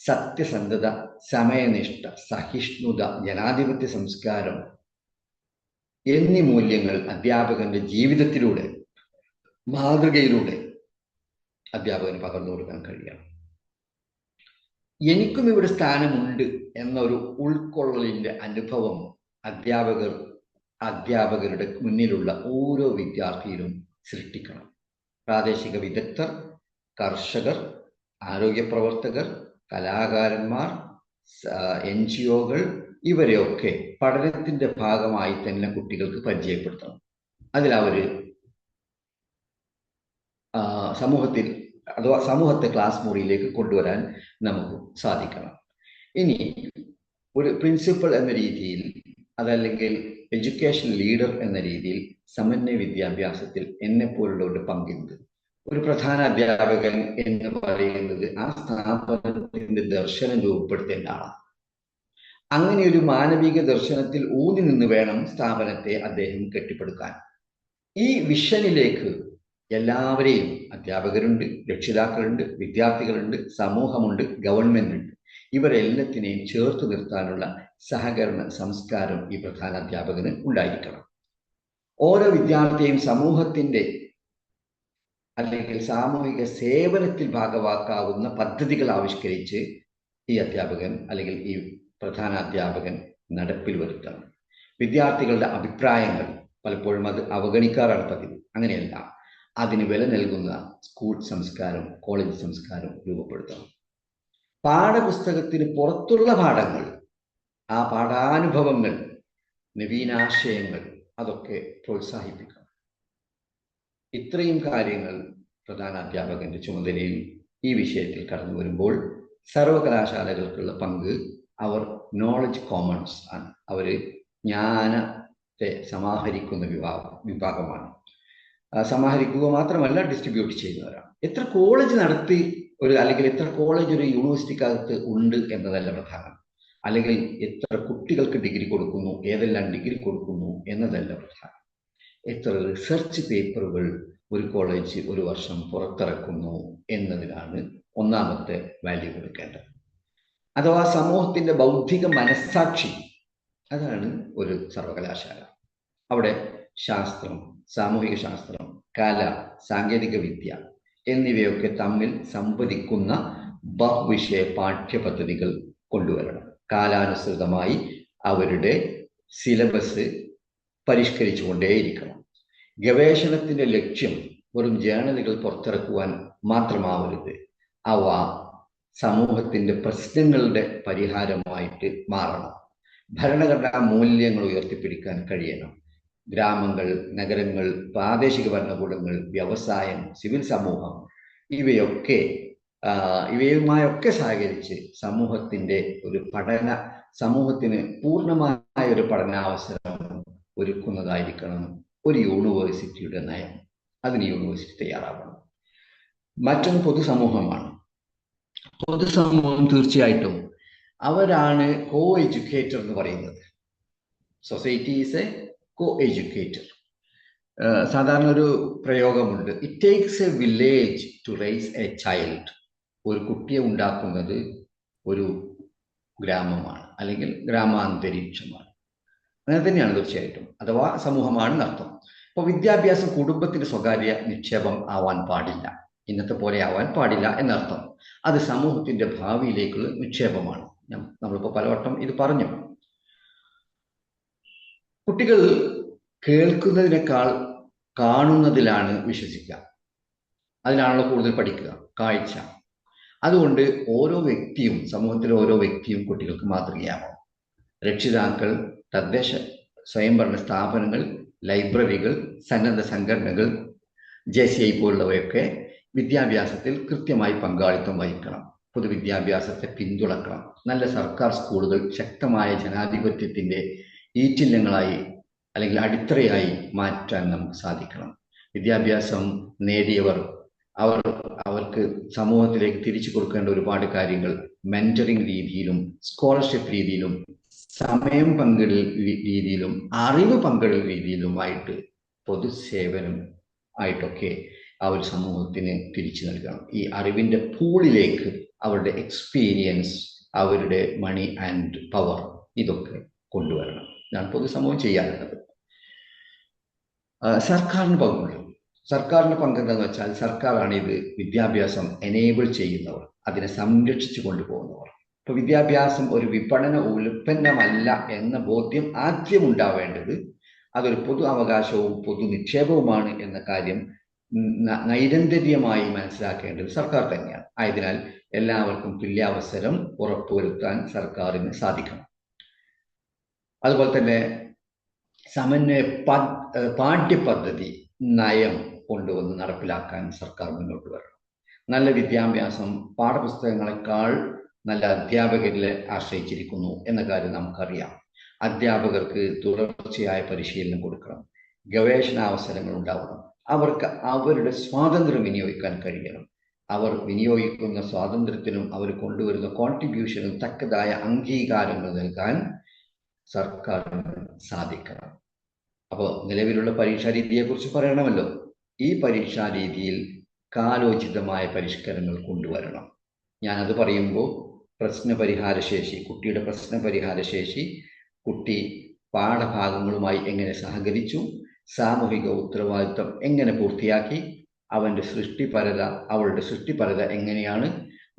സത്യസന്ധത, സമയനിഷ്ഠ, സഹിഷ്ണുത, ജനാധിപത്യ സംസ്കാരം എന്നീ മൂല്യങ്ങൾ അധ്യാപകന്റെ ജീവിതത്തിലൂടെ, മാതൃകയിലൂടെ അധ്യാപകന് പകർന്നു കൊടുക്കാൻ കഴിയണം. എനിക്കും ഇവിടെ സ്ഥാനമുണ്ട് എന്നൊരു ഉൾക്കൊള്ളലിന്റെ അനുഭവം അധ്യാപകരുടെ മുന്നിലുള്ള ഓരോ വിദ്യാർത്ഥിയിലും സൃഷ്ടിക്കണം. പ്രാദേശിക വിദഗ്ധർ, കർഷകർ, ആരോഗ്യ പ്രവർത്തകർ, കലാകാരന്മാർ, NGOകൾ ഇവരെയൊക്കെ പഠനത്തിന്റെ ഭാഗമായി തന്നെ കുട്ടികൾക്ക് പരിചയപ്പെടുത്തണം. അതിലവർ സമൂഹത്തെ ക്ലാസ് മുറിയിലേക്ക് കൊണ്ടുവരാൻ നമുക്ക് സാധിക്കണം. ഇനി ഒരു പ്രിൻസിപ്പൽ എന്ന രീതിയിൽ, അതല്ലെങ്കിൽ എഡ്യൂക്കേഷൻ ലീഡർ എന്ന രീതിയിൽ സമന്വയ വിദ്യാഭ്യാസത്തിൽ എന്നെപ്പോലുള്ളവരുടെ പങ്കുണ്ട്. ഒരു പ്രധാന അധ്യാപകൻ എന്ന് പറയുന്നത് ആ സ്ഥാപനത്തിന്റെ ദർശനം രൂപപ്പെടുത്തേണ്ട ആളാണ്. അങ്ങനെ ഒരു മാനവിക ദർശനത്തിൽ ഊന്നി നിന്ന് വേണം സ്ഥാപനത്തെ അദ്ദേഹം കെട്ടിപ്പടുക്കാൻ. ഈ വിഷനിലേക്ക് എല്ലാവരെയും, അധ്യാപകരുണ്ട്, രക്ഷിതാക്കളുണ്ട്, വിദ്യാർത്ഥികളുണ്ട്, സമൂഹമുണ്ട്, ഗവൺമെന്റ് ഉണ്ട്, ഇവരെല്ലാത്തിനെയും ചേർത്ത് നിർത്താനുള്ള സഹകരണ സംസ്കാരം ഈ പ്രധാന അധ്യാപകന് ഉണ്ടായിരിക്കണം. ഓരോ വിദ്യാർത്ഥിയെയും സമൂഹത്തിന്റെ അല്ലെങ്കിൽ സാമൂഹിക സേവനത്തിൽ ഭാഗവാക്കാവുന്ന പദ്ധതികൾ ആവിഷ്കരിച്ച് ഈ അധ്യാപകൻ അല്ലെങ്കിൽ ഈ പ്രധാന അധ്യാപകൻ നടപ്പിൽ വരുത്തണം. വിദ്യാർത്ഥികളുടെ അഭിപ്രായങ്ങൾ പലപ്പോഴും അത് അവഗണിക്കാറാണ് പതിവ്. അങ്ങനെയല്ല, അതിന് വില നൽകുന്ന സ്കൂൾ സംസ്കാരം, കോളേജ് സംസ്കാരം രൂപപ്പെടുത്തണം. പാഠപുസ്തകത്തിന് പുറത്തുള്ള പാഠങ്ങൾ, ആ പാഠാനുഭവങ്ങൾ, നവീനാശയങ്ങൾ അതൊക്കെ പ്രോത്സാഹിപ്പിക്കണം. ഇത്രയും കാര്യങ്ങൾ പ്രധാന അധ്യാപകന്റെ ചുമതലയിൽ ഈ വിഷയത്തിൽ കടന്നു വരുമ്പോൾ സർവകലാശാലകൾക്കുള്ള പങ്ക്, അവർ നോളജ് കോമൺസ് ആണ്. അവർ ജ്ഞാനത്തെ സമാഹരിക്കുന്ന വിഭാഗമാണ്. സമാഹരിക്കുക മാത്രമല്ല, ഡിസ്ട്രിബ്യൂട്ട് ചെയ്യുന്നവരാണ്. എത്ര കോളേജ് നടത്തി അല്ലെങ്കിൽ എത്ര കോളേജ് ഒരു യൂണിവേഴ്സിറ്റിക്കകത്ത് ഉണ്ട് എന്നതല്ല പ്രധാനം, അല്ലെങ്കിൽ എത്ര കുട്ടികൾക്ക് ഡിഗ്രി കൊടുക്കുന്നു, ഏതെല്ലാം ഡിഗ്രി കൊടുക്കുന്നു എന്നതല്ല പ്രധാനം. എത്ര റിസർച്ച് പേപ്പറുകൾ ഒരു കോളേജ് ഒരു വർഷം പുറത്തിറക്കുന്നു എന്നതിനാണ് ഒന്നാമത്തെ വാല്യൂ കൊടുക്കേണ്ടത്. അഥവാ സമൂഹത്തിന്റെ ബൗദ്ധിക മനസ്സാക്ഷി, അതാണ് ഒരു സർവകലാശാല. അവിടെ ശാസ്ത്രം, സാമൂഹിക ശാസ്ത്രം, കല, സാങ്കേതിക വിദ്യ എന്നിവയൊക്കെ തമ്മിൽ സംവദിക്കുന്ന ബഹുവിഷയ പാഠ്യപദ്ധതികൾ കൊണ്ടുവരണം. കാലാനുസൃതമായി അവരുടെ സിലബസ് പരിഷ്കരിച്ചുകൊണ്ടേയിരിക്കണം. ഗവേഷണത്തിന്റെ ലക്ഷ്യം വെറും ജേണലുകൾ പുറത്തിറക്കുവാൻ മാത്രമാവരുത്. അവ സമൂഹത്തിന്റെ പ്രശ്നങ്ങളുടെ പരിഹാരമായിട്ട് മാറണം. ഭരണഘടനാ മൂല്യങ്ങൾ ഉയർത്തിപ്പിടിക്കാൻ കഴിയണം. ഗ്രാമങ്ങൾ, നഗരങ്ങൾ, പ്രാദേശിക ഭരണകൂടങ്ങൾ, വ്യവസായം, സിവിൽ സമൂഹം ഇവയുമായൊക്കെ സഹകരിച്ച് സമൂഹത്തിന് പൂർണ്ണമായ ഒരു പഠനാവസരം ഒരുക്കുന്നതായിരിക്കണം ഒരു യൂണിവേഴ്സിറ്റിയുടെ നയം. അതിന് യൂണിവേഴ്സിറ്റി തയ്യാറാവണം. മറ്റൊന്ന് പൊതുസമൂഹമാണ്. പൊതുസമൂഹം തീർച്ചയായിട്ടും അവരാണ് കോ എഡ്യൂക്കേറ്റർ എന്ന് പറയുന്നത്. Society is a co educator. സാധാരണ ഒരു പ്രയോഗമുണ്ട്, it takes a village to raise a child. ഒരു കുട്ടിയെ ഉണ്ടാക്കുന്നത് ഒരു ഗ്രാമമാണ്, അല്ലെങ്കിൽ ഗ്രാമാന്തരീക്ഷമാണ്. അങ്ങനെ തന്നെയാണ് തീർച്ചയായിട്ടും, അഥവാ സമൂഹമാണെന്ന് അർത്ഥം. അപ്പോൾ വിദ്യാഭ്യാസം കുടുംബത്തിന്റെ സ്വകാര്യ നിക്ഷേപം ആവാൻ പാടില്ല, ഇന്നത്തെ പോലെ ആവാൻ പാടില്ല എന്നർത്ഥം. അത് സമൂഹത്തിന്റെ ഭാവിയിലേക്കുള്ള നിക്ഷേപമാണ്. നമ്മളിപ്പോൾ പലവട്ടം ഇത് പറഞ്ഞു. കുട്ടികൾ കേൾക്കുന്നതിനേക്കാൾ കാണുന്നതിലാണ് വിശ്വസിക്കുക, അതിനാണല്ലോ കൂടുതൽ പഠിക്കുക, കാഴ്ച. അതുകൊണ്ട് ഓരോ വ്യക്തിയും, സമൂഹത്തിലെ ഓരോ വ്യക്തിയും കുട്ടികൾക്ക് മാതൃകയാവണം. രക്ഷിതാക്കൾ, തദ്ദേശ സ്വയംഭരണ സ്ഥാപനങ്ങൾ, ലൈബ്രറികൾ, സന്നദ്ധ സംഘടനകൾ, JCI പോലുള്ളവയൊക്കെ വിദ്യാഭ്യാസത്തിൽ കൃത്യമായി പങ്കാളിത്തം വഹിക്കണം. പൊതുവിദ്യാഭ്യാസത്തെ പിന്തുണക്കണം. നല്ല സർക്കാർ സ്കൂളുകൾ ശക്തമായ ജനാധിപത്യത്തിൻ്റെ ഈറ്റില്ലങ്ങളായി അല്ലെങ്കിൽ അടിത്തറയായി മാറ്റാൻ നമുക്ക് സാധിക്കണം. വിദ്യാഭ്യാസം നേടിയവർ അവർക്ക് സമൂഹത്തിലേക്ക് തിരിച്ചു കൊടുക്കേണ്ട ഒരുപാട് കാര്യങ്ങൾ മെന്ററിംഗ് രീതിയിലും സ്കോളർഷിപ്പ് രീതിയിലും സമയം പങ്കിടൽ രീതിയിലും അറിവ് പങ്കിടൽ രീതിയിലുമായിട്ട് പൊതുസേവനം ആയിട്ടൊക്കെ അവർ സമൂഹത്തിന് തിരിച്ചു നൽകണം. ഈ അറിവിൻ്റെ പൂളിലേക്ക് അവരുടെ എക്സ്പീരിയൻസ്, അവരുടെ മണി ആൻഡ് പവർ ഇതൊക്കെ കൊണ്ടുവരണം. ഇതാണ് പൊതുസമൂഹം ചെയ്യാറുള്ളത്. സർക്കാരിന് പങ്കുണ്ട്. സർക്കാരിൻ്റെ പങ്ക് എന്താണെന്ന് വെച്ചാൽ, സർക്കാരാണ് ഇത് വിദ്യാഭ്യാസം എനേബിൾ ചെയ്യുന്നവർ, അതിനെ സംരക്ഷിച്ചു കൊണ്ടുപോകുന്നവർ. ഇപ്പോൾ വിദ്യാഭ്യാസം ഒരു വിപണന ഉൽപ്പന്നമല്ല എന്ന ബോധ്യം ആദ്യം ഉണ്ടാവേണ്ടത് അതൊരു പൊതു അവകാശവും പൊതു നിക്ഷേപവുമാണ് എന്ന കാര്യം നൈരന്തര്യമായി മനസ്സിലാക്കേണ്ടത് സർക്കാർ തന്നെയാണ്. ആയതിനാൽ എല്ലാവർക്കും തുല്യാവസരം ഉറപ്പുവരുത്താൻ സർക്കാരിന് സാധിക്കണം. അതുപോലെ തന്നെ സമന്വയ പാഠ്യപദ്ധതി നയം കൊണ്ടുവന്ന് നടപ്പിലാക്കാൻ സർക്കാർ മുന്നോട്ട് വരണം. നല്ല വിദ്യാഭ്യാസം പാഠപുസ്തകങ്ങളെക്കാൾ നല്ല അധ്യാപകരിലെ ആശ്രയിച്ചിരിക്കുന്നു എന്ന കാര്യം നമുക്കറിയാം. അധ്യാപകർക്ക് തുടർച്ചയായ പരിശീലനം കൊടുക്കണം, ഗവേഷണാവസരങ്ങൾ ഉണ്ടാവണം, അവർക്ക് അവരുടെ സ്വാതന്ത്ര്യം വിനിയോഗിക്കാൻ കഴിയണം. അവർ വിനിയോഗിക്കുന്ന സ്വാതന്ത്ര്യത്തിനും അവർ കൊണ്ടുവരുന്ന കോൺട്രിബ്യൂഷനും തക്കതായ അംഗീകാരങ്ങൾ നൽകാൻ സർക്കാരിന് സാധിക്കണം. അപ്പോൾ നിലവിലുള്ള പരീക്ഷാ രീതിയെക്കുറിച്ച് പറയണമല്ലോ. ഈ പരീക്ഷാ രീതിയിൽ കാലോചിതമായ പരിഷ്കരണങ്ങൾ കൊണ്ടുവരണം. ഞാനത് പറയുമ്പോൾ പ്രശ്നപരിഹാരശേഷി, കുട്ടിയുടെ പ്രശ്നപരിഹാരശേഷി, കുട്ടി പാഠഭാഗങ്ങളുമായി എങ്ങനെ സഹകരിച്ചു, സാമൂഹിക ഉത്തരവാദിത്വം എങ്ങനെ പൂർത്തിയാക്കി, അവളുടെ സൃഷ്ടിപരത എങ്ങനെയാണ്,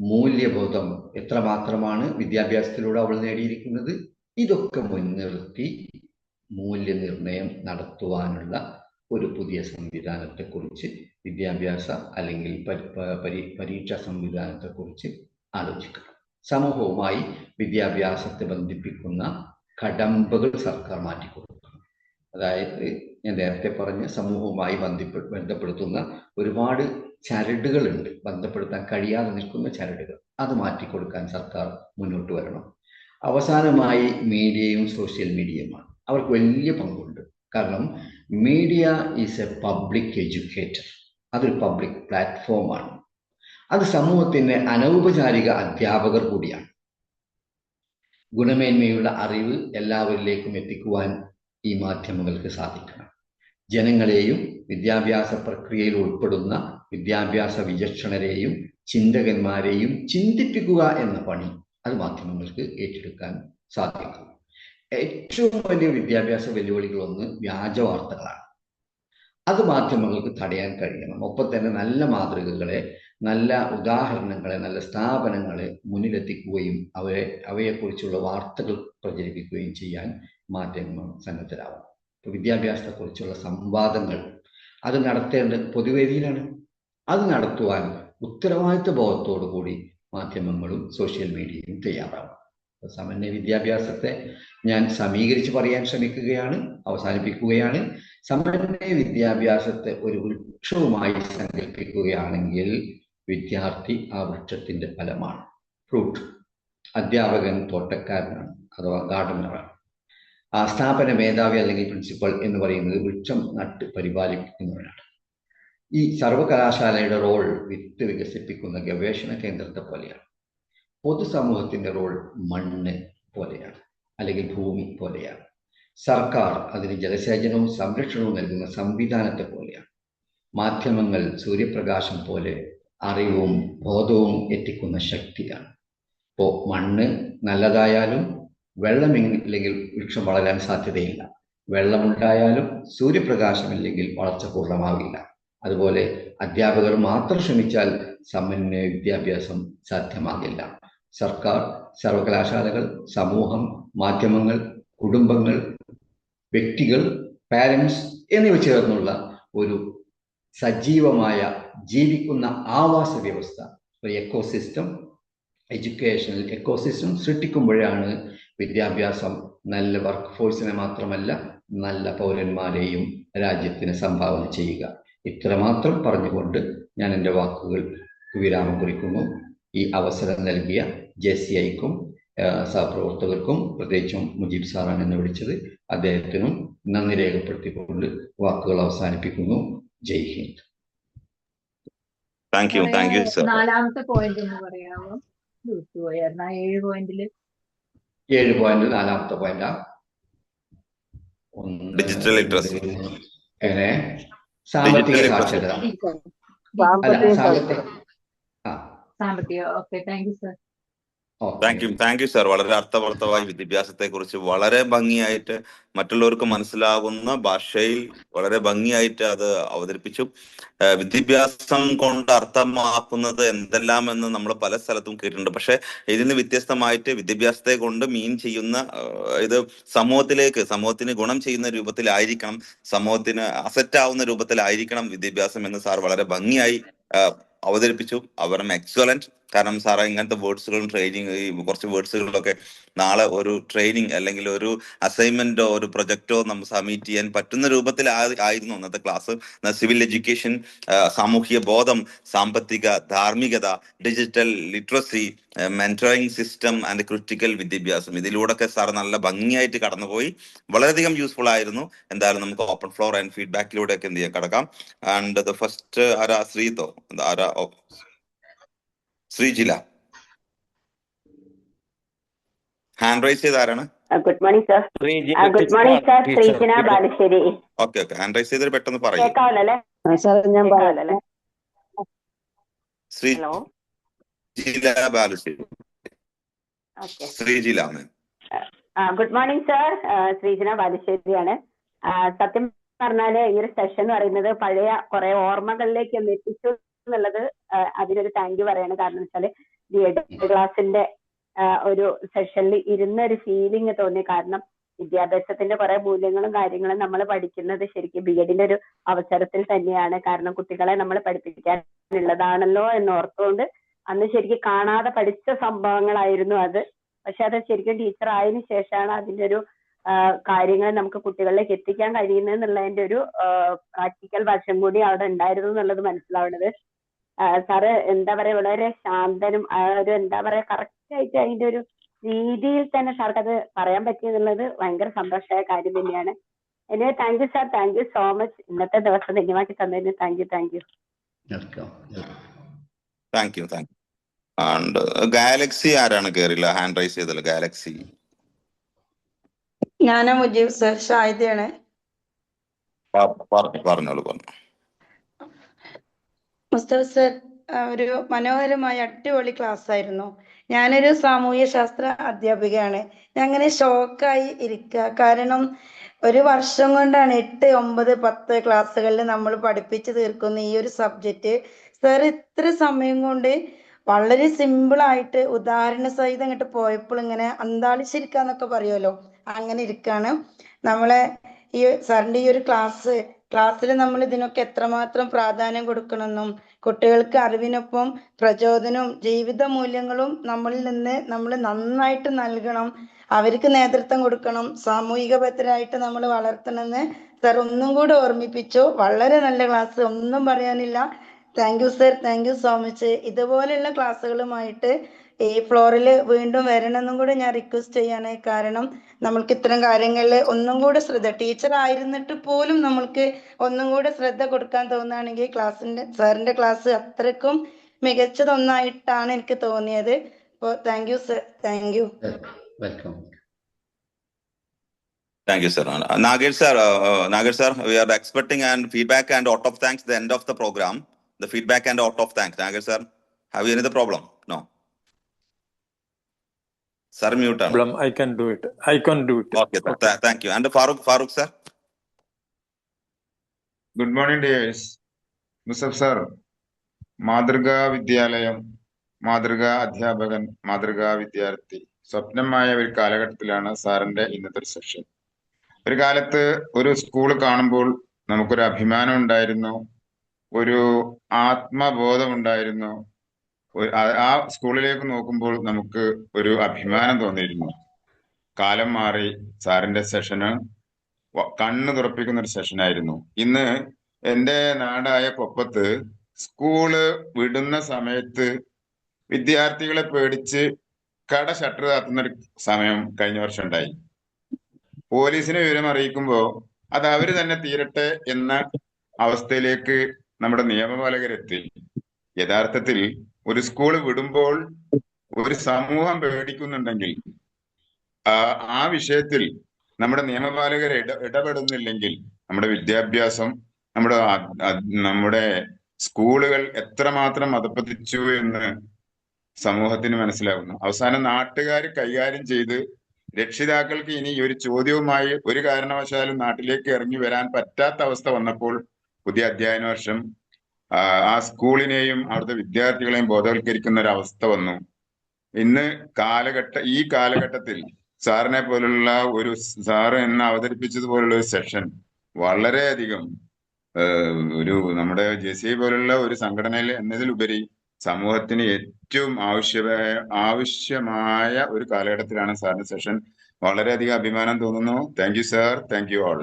മൂല്യബോധം എത്രമാത്രമാണ് വിദ്യാഭ്യാസത്തിലൂടെ അവൾ നേടിയിരിക്കുന്നത്, ഇതൊക്കെ മുൻനിർത്തി മൂല്യനിർണയം നടത്തുവാനുള്ള ഒരു പുതിയ സംവിധാനത്തെക്കുറിച്ച് വിദ്യാഭ്യാസ അല്ലെങ്കിൽ പരീക്ഷാ സംവിധാനത്തെക്കുറിച്ച് ആലോചിക്കണം. സമൂഹവുമായി വിദ്യാഭ്യാസത്തെ ബന്ധിപ്പിക്കുന്ന കടമ്പകൾ സർക്കാർ മാറ്റിക്കൊടുക്കണം. അതായത് ഞാൻ നേരത്തെ പറഞ്ഞ സമൂഹവുമായി ബന്ധപ്പെടുത്തുന്ന ഒരുപാട് ചരടുകളുണ്ട്, ബന്ധപ്പെടുത്താൻ കഴിയാതെ നിൽക്കുന്ന ചരടുകൾ, അത് മാറ്റിക്കൊടുക്കാൻ സർക്കാർ മുന്നോട്ട് വരണം. അവസാനമായി മീഡിയയും സോഷ്യൽ മീഡിയയുമാണ്. അവർക്ക് വലിയ പങ്കുണ്ട്. കാരണം media is A public educator. അതൊരു പബ്ലിക് പ്ലാറ്റ്ഫോമാണ്. അത് സമൂഹത്തിൻ്റെ അനൗപചാരിക അധ്യാപകർ കൂടിയാണ്. ഗുണമേന്മയുള്ള അറിവ് എല്ലാവരിലേക്കും എത്തിക്കുവാൻ ഈ മാധ്യമങ്ങൾക്ക് സാധിക്കണം. ജനങ്ങളെയും വിദ്യാഭ്യാസ പ്രക്രിയയിൽ ഉൾപ്പെടുന്ന വിദ്യാഭ്യാസ വിചക്ഷണരെയും ചിന്തകന്മാരെയും ചിന്തിപ്പിക്കുക എന്ന പണി അത് മാധ്യമങ്ങൾക്ക് ഏറ്റെടുക്കാൻ സാധിക്കും. ഏറ്റവും വലിയ വിദ്യാഭ്യാസ വെല്ലുവിളികളൊന്ന് വ്യാജ വാർത്തകളാണ്. അത് മാധ്യമങ്ങൾക്ക് തടയാൻ കഴിയണം. ഒപ്പം തന്നെ നല്ല മാതൃകകളെ, നല്ല ഉദാഹരണങ്ങളെ, നല്ല സ്ഥാപനങ്ങളെ മുന്നിലെത്തിക്കുകയും അവയെക്കുറിച്ചുള്ള വാർത്തകൾ പ്രചരിപ്പിക്കുകയും ചെയ്യാൻ മാധ്യമങ്ങൾ സന്നദ്ധരാകും. ഇപ്പോൾ വിദ്യാഭ്യാസത്തെക്കുറിച്ചുള്ള സംവാദങ്ങൾ അത് നടത്തേണ്ടത് പൊതുവേദിയിലാണ്. അത് നടത്തുവാൻ ഉത്തരവാദിത്വ ബോധത്തോടു കൂടി മാധ്യമങ്ങളും സോഷ്യൽ മീഡിയയും തയ്യാറാവും. സമന്വയ വിദ്യാഭ്യാസത്തെ ഞാൻ സമീകരിച്ച് പറയാൻ ശ്രമിക്കുകയാണ്, അവസാനിപ്പിക്കുകയാണ്. സമന്വയ വിദ്യാഭ്യാസത്തെ ഒരു വൃക്ഷവുമായി സങ്കല്പിക്കുകയാണെങ്കിൽ വിദ്യാർത്ഥി ആ വൃക്ഷത്തിന്റെ ഫലമാണ്, ഫ്രൂട്ട്. അധ്യാപകൻ തോട്ടക്കാരനാണ് അഥവാ ഗാർഡനറാണ്. ആ സ്ഥാപന മേധാവി അല്ലെങ്കിൽ പ്രിൻസിപ്പൽ എന്ന് പറയുന്നത് വൃക്ഷം നട്ട് പരിപാലിക്കുന്നവരാണ്. ഈ സർവകലാശാലയുടെ റോൾ വിത്ത് വികസിപ്പിക്കുന്ന ഗവേഷണ കേന്ദ്രത്തെ പോലെയാണ്. പൊതുസമൂഹത്തിന്റെ റോൾ മണ്ണ് പോലെയാണ് അല്ലെങ്കിൽ ഭൂമി പോലെയാണ്. സർക്കാർ അതിന് ജലസേചനവും സംരക്ഷണവും നൽകുന്ന സംവിധാനത്തെ പോലെയാണ്. മാധ്യമങ്ങൾ സൂര്യപ്രകാശം പോലെ അറിവും ബോധവും എത്തിക്കുന്ന ശക്തിയാണ്. ഇപ്പോൾ മണ്ണ് നല്ലതായാലും വെള്ളമില്ലെങ്കിൽ വൃക്ഷം വളരാൻ സാധ്യതയില്ല. വെള്ളമുണ്ടായാലും സൂര്യപ്രകാശമില്ലെങ്കിൽ വളർച്ച പൂർണ്ണമാവില്ല. അതുപോലെ അധ്യാപകർ മാത്രം ശ്രമിച്ചാൽ സമന്വയ വിദ്യാഭ്യാസം സാധ്യമാകില്ല. സർക്കാർ, സർവകലാശാലകൾ, സമൂഹം, മാധ്യമങ്ങൾ, കുടുംബങ്ങൾ, വ്യക്തികൾ, പാരൻസ് എന്നിവ ചേർന്നുള്ള ഒരു സജീവമായ ജീവിക്കുന്ന ആവാസ വ്യവസ്ഥ, ഒരു എക്കോസിസ്റ്റം, എഡ്യൂക്കേഷണൽ എക്കോസിസ്റ്റം സൃഷ്ടിക്കുമ്പോഴാണ് വിദ്യാഭ്യാസം നല്ല വർക്ക് ഫോഴ്സിനെ മാത്രമല്ല നല്ല പൗരന്മാരെയും രാജ്യത്തിന് സംഭാവന ചെയ്യുക. ഇത്രമാത്രം പറഞ്ഞുകൊണ്ട് ഞാൻ എൻ്റെ വാക്കുകൾക്ക് വിരാമം കുറിക്കുന്നു. ഈ അവസരം നൽകിയ JCIക്കും സഹപ്രവർത്തകർക്കും, പ്രത്യേകിച്ചും മുജീബ് സാറാണ് എന്നെ വിളിച്ചത്, അദ്ദേഹത്തിനും നന്ദി രേഖപ്പെടുത്തിക്കൊണ്ട് വാക്കുകൾ അവസാനിപ്പിക്കുന്നു. Jai Hind. Thank you sir. 4ാമത്തെ പോയിന്റ് എന്ന് പറയാമോ? 7 പോയിന്റില് 7 പോയിന്റ് 4ാമത്തെ പോയിന്റാ? Digital literacy. എങ്ങനെ? സാമ്പത്തിക സാക്ഷരത. അല്ല, സാമ്പത്തിക. Okay, thank you sir. Thank you sir. വളരെ അർത്ഥവത്തമായി വിദ്യാഭ്യാസത്തെ കുറിച്ച് വളരെ ഭംഗിയായിട്ട് മറ്റുള്ളവർക്ക് മനസ്സിലാകുന്ന ഭാഷയിൽ വളരെ ഭംഗിയായിട്ട് അത് അവതരിപ്പിച്ചു. വിദ്യാഭ്യാസം കൊണ്ട് അർത്ഥമാക്കുന്നത് എന്തെല്ലാം എന്ന് നമ്മൾ പല സ്ഥലത്തും കേട്ടിട്ടുണ്ട്. പക്ഷെ ഇതിന് വ്യത്യസ്തമായിട്ട് വിദ്യാഭ്യാസത്തെ കൊണ്ട് മീൻ ചെയ്യുന്ന ഇത് സമൂഹത്തിന് ഗുണം ചെയ്യുന്ന രൂപത്തിലായിരിക്കണം, സമൂഹത്തിന് അസറ്റ് ആവുന്ന രൂപത്തിലായിരിക്കണം വിദ്യാഭ്യാസം എന്ന് സാർ വളരെ ഭംഗിയായി അവതരിപ്പിച്ചു. അവർ എക്സലന്റ്. കാരണം സാറ് ഇങ്ങനത്തെ വേർഡ്സുകളും കുറച്ച് വേർഡ്സുകളിലൊക്കെ നാളെ ഒരു ട്രെയിനിങ് അല്ലെങ്കിൽ ഒരു അസൈൻമെന്റോ ഒരു പ്രൊജക്റ്റോ നമ്മൾ സബ്മിറ്റ് ചെയ്യാൻ പറ്റുന്ന രൂപത്തിലായിരുന്നു അന്നത്തെ ക്ലാസ്. സിവിൽ എഡ്യൂക്കേഷൻ, സാമൂഹ്യ ബോധം, സാമ്പത്തിക ധാർമ്മികത, digital literacy, mentoring system and critical വിദ്യാഭ്യാസം, ഇതിലൂടെയൊക്കെ സാർ നല്ല ഭംഗിയായിട്ട് കടന്നുപോയി. വളരെയധികം യൂസ്ഫുൾ ആയിരുന്നു. എന്തായാലും നമുക്ക് ഓപ്പൺ ഫ്ലോർ ആൻഡ് ഫീഡ്ബാക്കിലൂടെയൊക്കെ എന്ത് ചെയ്യാൻ കടക്കാം. ആൻഡ് ദ ഫസ്റ്റ് ആരാ? ശ്രീജില ഹാൻഡ് റൈസ് ചെയ്ത് ആരാണ്? Good morning sir. Good morning sir. Sreejana Balussery. Okay hand raise ചെയ്തിട്ട് പെട്ടെന്ന് പറയൂ. കേൾക്കാവല്ലേ സർ? ഞാൻ പറയാല്ലേ. Sreejila Balussery. Sreejila. Good morning sir. Sreejana ബാലുശ്ശേരിയാണ്. സത്യം പറഞ്ഞാല് ഈ ഒരു സെഷൻ എന്ന് പറയുന്നത് പഴയ കുറെ ഓർമ്മകളിലേക്ക് ഒന്ന് എത്തിച്ചു എന്നുള്ളത് അതിനൊരു താങ്ക് യു പറയാണ്. കാരണം വെച്ചാല് BEd ക്ലാസിന്റെ ഒരു സെഷനിൽ ഇരുന്ന ഒരു ഫീലിംഗ് തോന്നി. കാരണം വിദ്യാഭ്യാസത്തിന്റെ കുറെ മൂല്യങ്ങളും കാര്യങ്ങളും നമ്മൾ പഠിക്കുന്നത് ശരിക്കും BEdന്റെ ഒരു അവസരത്തിൽ തന്നെയാണ്. കാരണം കുട്ടികളെ നമ്മൾ പഠിപ്പിക്കാനുള്ളതാണല്ലോ എന്ന് ഓർത്തുകൊണ്ട് അന്ന് ശരിക്കും കാണാതെ പഠിച്ച സംഭവങ്ങളായിരുന്നു അത്. പക്ഷെ അത് ശരിക്കും ടീച്ചർ ആയതിനു ശേഷമാണ് അതിന്റെ ഒരു കാര്യങ്ങൾ നമുക്ക് കുട്ടികളിലേക്ക് എത്തിക്കാൻ കഴിയുന്നത് എന്നുള്ളതിന്റെ ഒരു പ്രാക്ടിക്കൽ വശം കൂടി അവിടെ ഉണ്ടായിരുന്നു എന്നുള്ളത് മനസ്സിലാവുന്നത്. സാറ് എന്താ പറയാ, വളരെ ശാന്തനും ഒരു എന്താ പറയാ കറക്റ്റ് ആയിട്ട് അതിന്റെ ഒരു രീതിയിൽ തന്നെ സാർക്ക് അത് പറയാൻ പറ്റിയെന്നുള്ളത് ഭയങ്കര സന്തോഷമായ കാര്യം തന്നെയാണ്. Anyway thank you sir. Thank you so much. ഇന്നത്തെ ദിവസം ധന്യമാക്കി തന്നതിന് thank you. Thank U. And Galaxy ആരാണ് കേറില്ല ഹാൻഡ് റൈസ് ചെയ്തല്ലോ? ഗാലക്സി. ഞാനാ മുജീബ് സർ. ഷാഹിദയാണ്. പറഞ്ഞോളൂ. മുസ്തഫ സർ, ഒരു മനോഹരമായ അടിപൊളി ക്ലാസ് ആയിരുന്നു. ഞാനൊരു സാമൂഹ്യ ശാസ്ത്ര അധ്യാപികയാണ്. ഞാൻ അങ്ങനെ ഷോക്കായി ഇരിക്കുക. കാരണം ഒരു വർഷം കൊണ്ടാണ് 8, 9, 10 ക്ലാസ്സുകളിൽ നമ്മൾ പഠിപ്പിച്ചു തീർക്കുന്ന ഈ ഒരു സബ്ജക്റ്റ് സർ ഇത്ര സമയം കൊണ്ട് വളരെ സിമ്പിളായിട്ട് ഉദാഹരണ സഹിതം അങ്ങോട്ട് പോയപ്പോൾ ഇങ്ങനെ അന്താളിച്ചിരിക്കാന്നൊക്കെ പറയുമല്ലോ, അങ്ങനെ ഇരിക്കാണ്. നമ്മളെ ഈ സാറിന്റെ ഈ ഒരു ക്ലാസ്സിൽ നമ്മൾ ഇതിനൊക്കെ എത്രമാത്രം പ്രാധാന്യം കൊടുക്കണമെന്നും കുട്ടികൾക്ക് അറിവിനൊപ്പം പ്രചോദനവും ജീവിത മൂല്യങ്ങളും നമ്മളിൽ നിന്ന് നമ്മൾ നന്നായിട്ട് നൽകണം, അവർക്ക് നേതൃത്വം കൊടുക്കണം, സാമൂഹിക ബദ്ധരായിട്ട് നമ്മൾ വളർത്തണമെന്ന് സാർ ഒന്നും കൂടെ ഓർമ്മിപ്പിച്ചു. വളരെ നല്ല ക്ലാസ്, ഒന്നും പറയാനില്ല. Thank you sir. Thank you so much. ഇതുപോലെയുള്ള ക്ലാസ്സുകളുമായിട്ട് ഈ ഫ്ലോറിൽ വീണ്ടും വരണമെന്നും കൂടെ ഞാൻ റിക്വസ്റ്റ് ചെയ്യാണ്. കാരണം നമ്മൾക്ക് ഇത്തരം കാര്യങ്ങളിൽ ഒന്നും കൂടെ ടീച്ചർ ആയിരുന്നിട്ട് പോലും നമ്മൾക്ക് ഒന്നും കൂടെ ശ്രദ്ധ കൊടുക്കാൻ തോന്നുകയാണെങ്കിൽ സാറിന്റെ ക്ലാസ് അത്രക്കും മികച്ചതൊന്നായിട്ടാണ് എനിക്ക് തോന്നിയത്. അപ്പോൾ thank you sir. Thank U. Welcome. Thank you, sir. Nagar sir, we are expecting and feedback and out of thanks the end of the program. The feedback and out of thanks. Nagar sir, have you any other problem? No. Sir, mute. Problem. I can do it. Okay, thank you. And Farooq sir. Good morning, dears. Musaf sir, മാതൃകാ വിദ്യാലയം, മാതൃകാ അധ്യാപകൻ, മാതൃകാ വിദ്യാർത്ഥി സ്വപ്നമായ ഒരു കാലഘട്ടത്തിലാണ് സാറിന്റെ ഇന്നത്തെ ഒരു സെഷൻ. ഒരു കാലത്ത് ഒരു സ്കൂൾ കാണുമ്പോൾ നമുക്കൊരു അഭിമാനം ഉണ്ടായിരുന്നു, ഒരു ആത്മബോധം ഉണ്ടായിരുന്നു. ആ സ്കൂളിലേക്ക് നോക്കുമ്പോൾ നമുക്ക് ഒരു അഭിമാനം തോന്നിയിരുന്നു. കാലം മാറി. സാറിന്റെ സെഷന് കണ്ണ് തുറപ്പിക്കുന്ന ഒരു സെഷനായിരുന്നു. ഇന്ന് എൻ്റെ നാടായ കൊപ്പത്ത് സ്കൂള് വിടുന്ന സമയത്ത് വിദ്യാർത്ഥികളെ പേടിച്ച് കട ഷട്ടർ താത്തുന്ന ഒരു സമയം കഴിഞ്ഞ വർഷം ഉണ്ടായി. പോലീസിനെ വിവരം അറിയിക്കുമ്പോൾ അത് അവര് തന്നെ തീരട്ടെ എന്ന അവസ്ഥയിലേക്ക് നമ്മുടെ നിയമപാലകരെത്തി. യഥാർത്ഥത്തിൽ ഒരു സ്കൂൾ വിടുമ്പോൾ ഒരു സമൂഹം പേടിക്കുന്നുണ്ടെങ്കിൽ ആ വിഷയത്തിൽ നമ്മുടെ നിയമപാലകർ ഇടപെടുന്നില്ലെങ്കിൽ നമ്മുടെ വിദ്യാഭ്യാസം, നമ്മുടെ സ്കൂളുകൾ എത്രമാത്രം അധപ്പതിച്ചു എന്ന് സമൂഹത്തിന് മനസ്സിലാകുന്നു. അവസാനം നാട്ടുകാർ കൈകാര്യം ചെയ്ത് രക്ഷിതാക്കൾക്ക് ഇനി ഒരു ചോദ്യവുമായി ഒരു കാരണവശാലും നാട്ടിലേക്ക് ഇറങ്ങി വരാൻ പറ്റാത്ത അവസ്ഥ വന്നപ്പോൾ പുതിയ അധ്യയന വർഷം ആ സ്കൂളിനെയും അവിടുത്തെ വിദ്യാർത്ഥികളെയും ബോധവൽക്കരിക്കുന്ന ഒരു അവസ്ഥ വന്നു. ഇന്ന് ഈ കാലഘട്ടത്തിൽ സാറിനെ പോലുള്ള സാറ് എന്നെ അവതരിപ്പിച്ചതുപോലുള്ള ഒരു സെഷൻ വളരെയധികം നമ്മുടെ ജെസി പോലുള്ള ഒരു സംഘടനയിൽ എന്നതിലുപരി സമൂഹത്തിന് ഏറ്റവും ആവശ്യമായ ഒരു കാലഘട്ടത്തിലാണ് സാറിന്റെ സെഷൻ. വളരെയധികം അഭിമാനം തോന്നുന്നു. Thank you sir. Thank you all.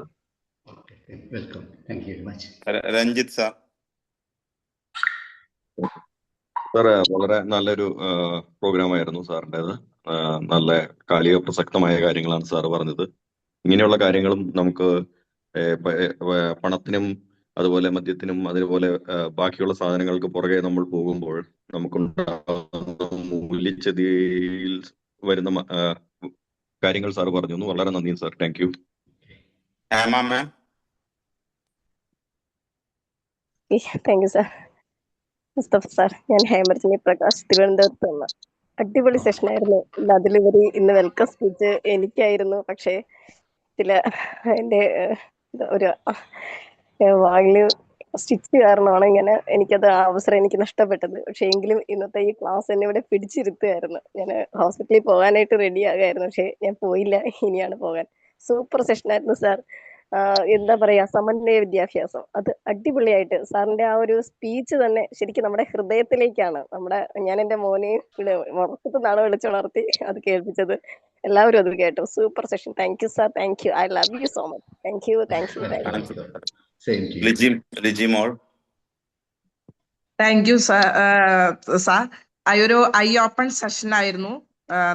Welcome. Thank you very much. Ranjith sir. Sir വളരെ നല്ലൊരു പ്രോഗ്രാമായിരുന്നു സാറിൻ്റെത്. നല്ല കാലിക പ്രസക്തമായ കാര്യങ്ങളാണ് സാറ് പറഞ്ഞത്. ഇങ്ങനെയുള്ള കാര്യങ്ങളും നമുക്ക് പണത്തിനും അതുപോലെ മദ്യത്തിനും അതുപോലെ ബാക്കിയുള്ള സാധനങ്ങൾക്ക് പുറകെ നമ്മൾ പോകുമ്പോൾ നമുക്കുണ്ടാകുന്ന മൂല്യച്യുതിയിൽ വരുന്ന കാര്യങ്ങൾ സാറ് പറഞ്ഞു. വളരെ നന്ദി sir. Thank you. Thank you sir. Mustafa sir, ഞാൻ ഹേമരജനി പ്രകാശ്, തിരുവനന്തപുരത്ത് നിന്ന്. അടിപൊളി സെഷനായിരുന്നു. അതിലുപരി ഇന്ന് വെൽക്കം സ്പീച്ച് എനിക്കായിരുന്നു. പക്ഷേ എൻ്റെ ഒരു വാങ്ങില് സ്റ്റിച്ച് കാരണമാണ് എനിക്കത് അവസരം എനിക്ക് നഷ്ടപ്പെട്ടത്. പക്ഷെ എങ്കിലും ഇന്നത്തെ ഈ ക്ലാസ് എന്നെ ഇവിടെ പിടിച്ചിരുത്തുമായിരുന്നു. ഞാൻ ഹോസ്പിറ്റലിൽ പോകാനായിട്ട് റെഡി ആകായിരുന്നു, പക്ഷെ ഞാൻ പോയില്ല. ഇനിയാണ് പോകാൻ. സൂപ്പർ സെഷനായിരുന്നു സാർ. എന്താ പറയാ, സമന്വയ വിദ്യാഭ്യാസം അത് അടിപൊളിയായിട്ട് സാറിന്റെ ആ ഒരു സ്പീച്ച് തന്നെ ശരിക്കും നമ്മുടെ ഹൃദയത്തിലേക്കാണ്. ഞാൻ എൻ്റെ മോനെ ഉറക്കത്തു നിന്നാണ് വിളിച്ചുണർത്തി അത് കേൾപ്പിച്ചത്. എല്ലാവരും അത് കേട്ടു. Super session. Thank you sir. Thank U. I love you so much. Thank you. Thank you. Thank you sir. ഒരു ഐ ഓപ്പൺ സെഷൻ ആയിരുന്നു.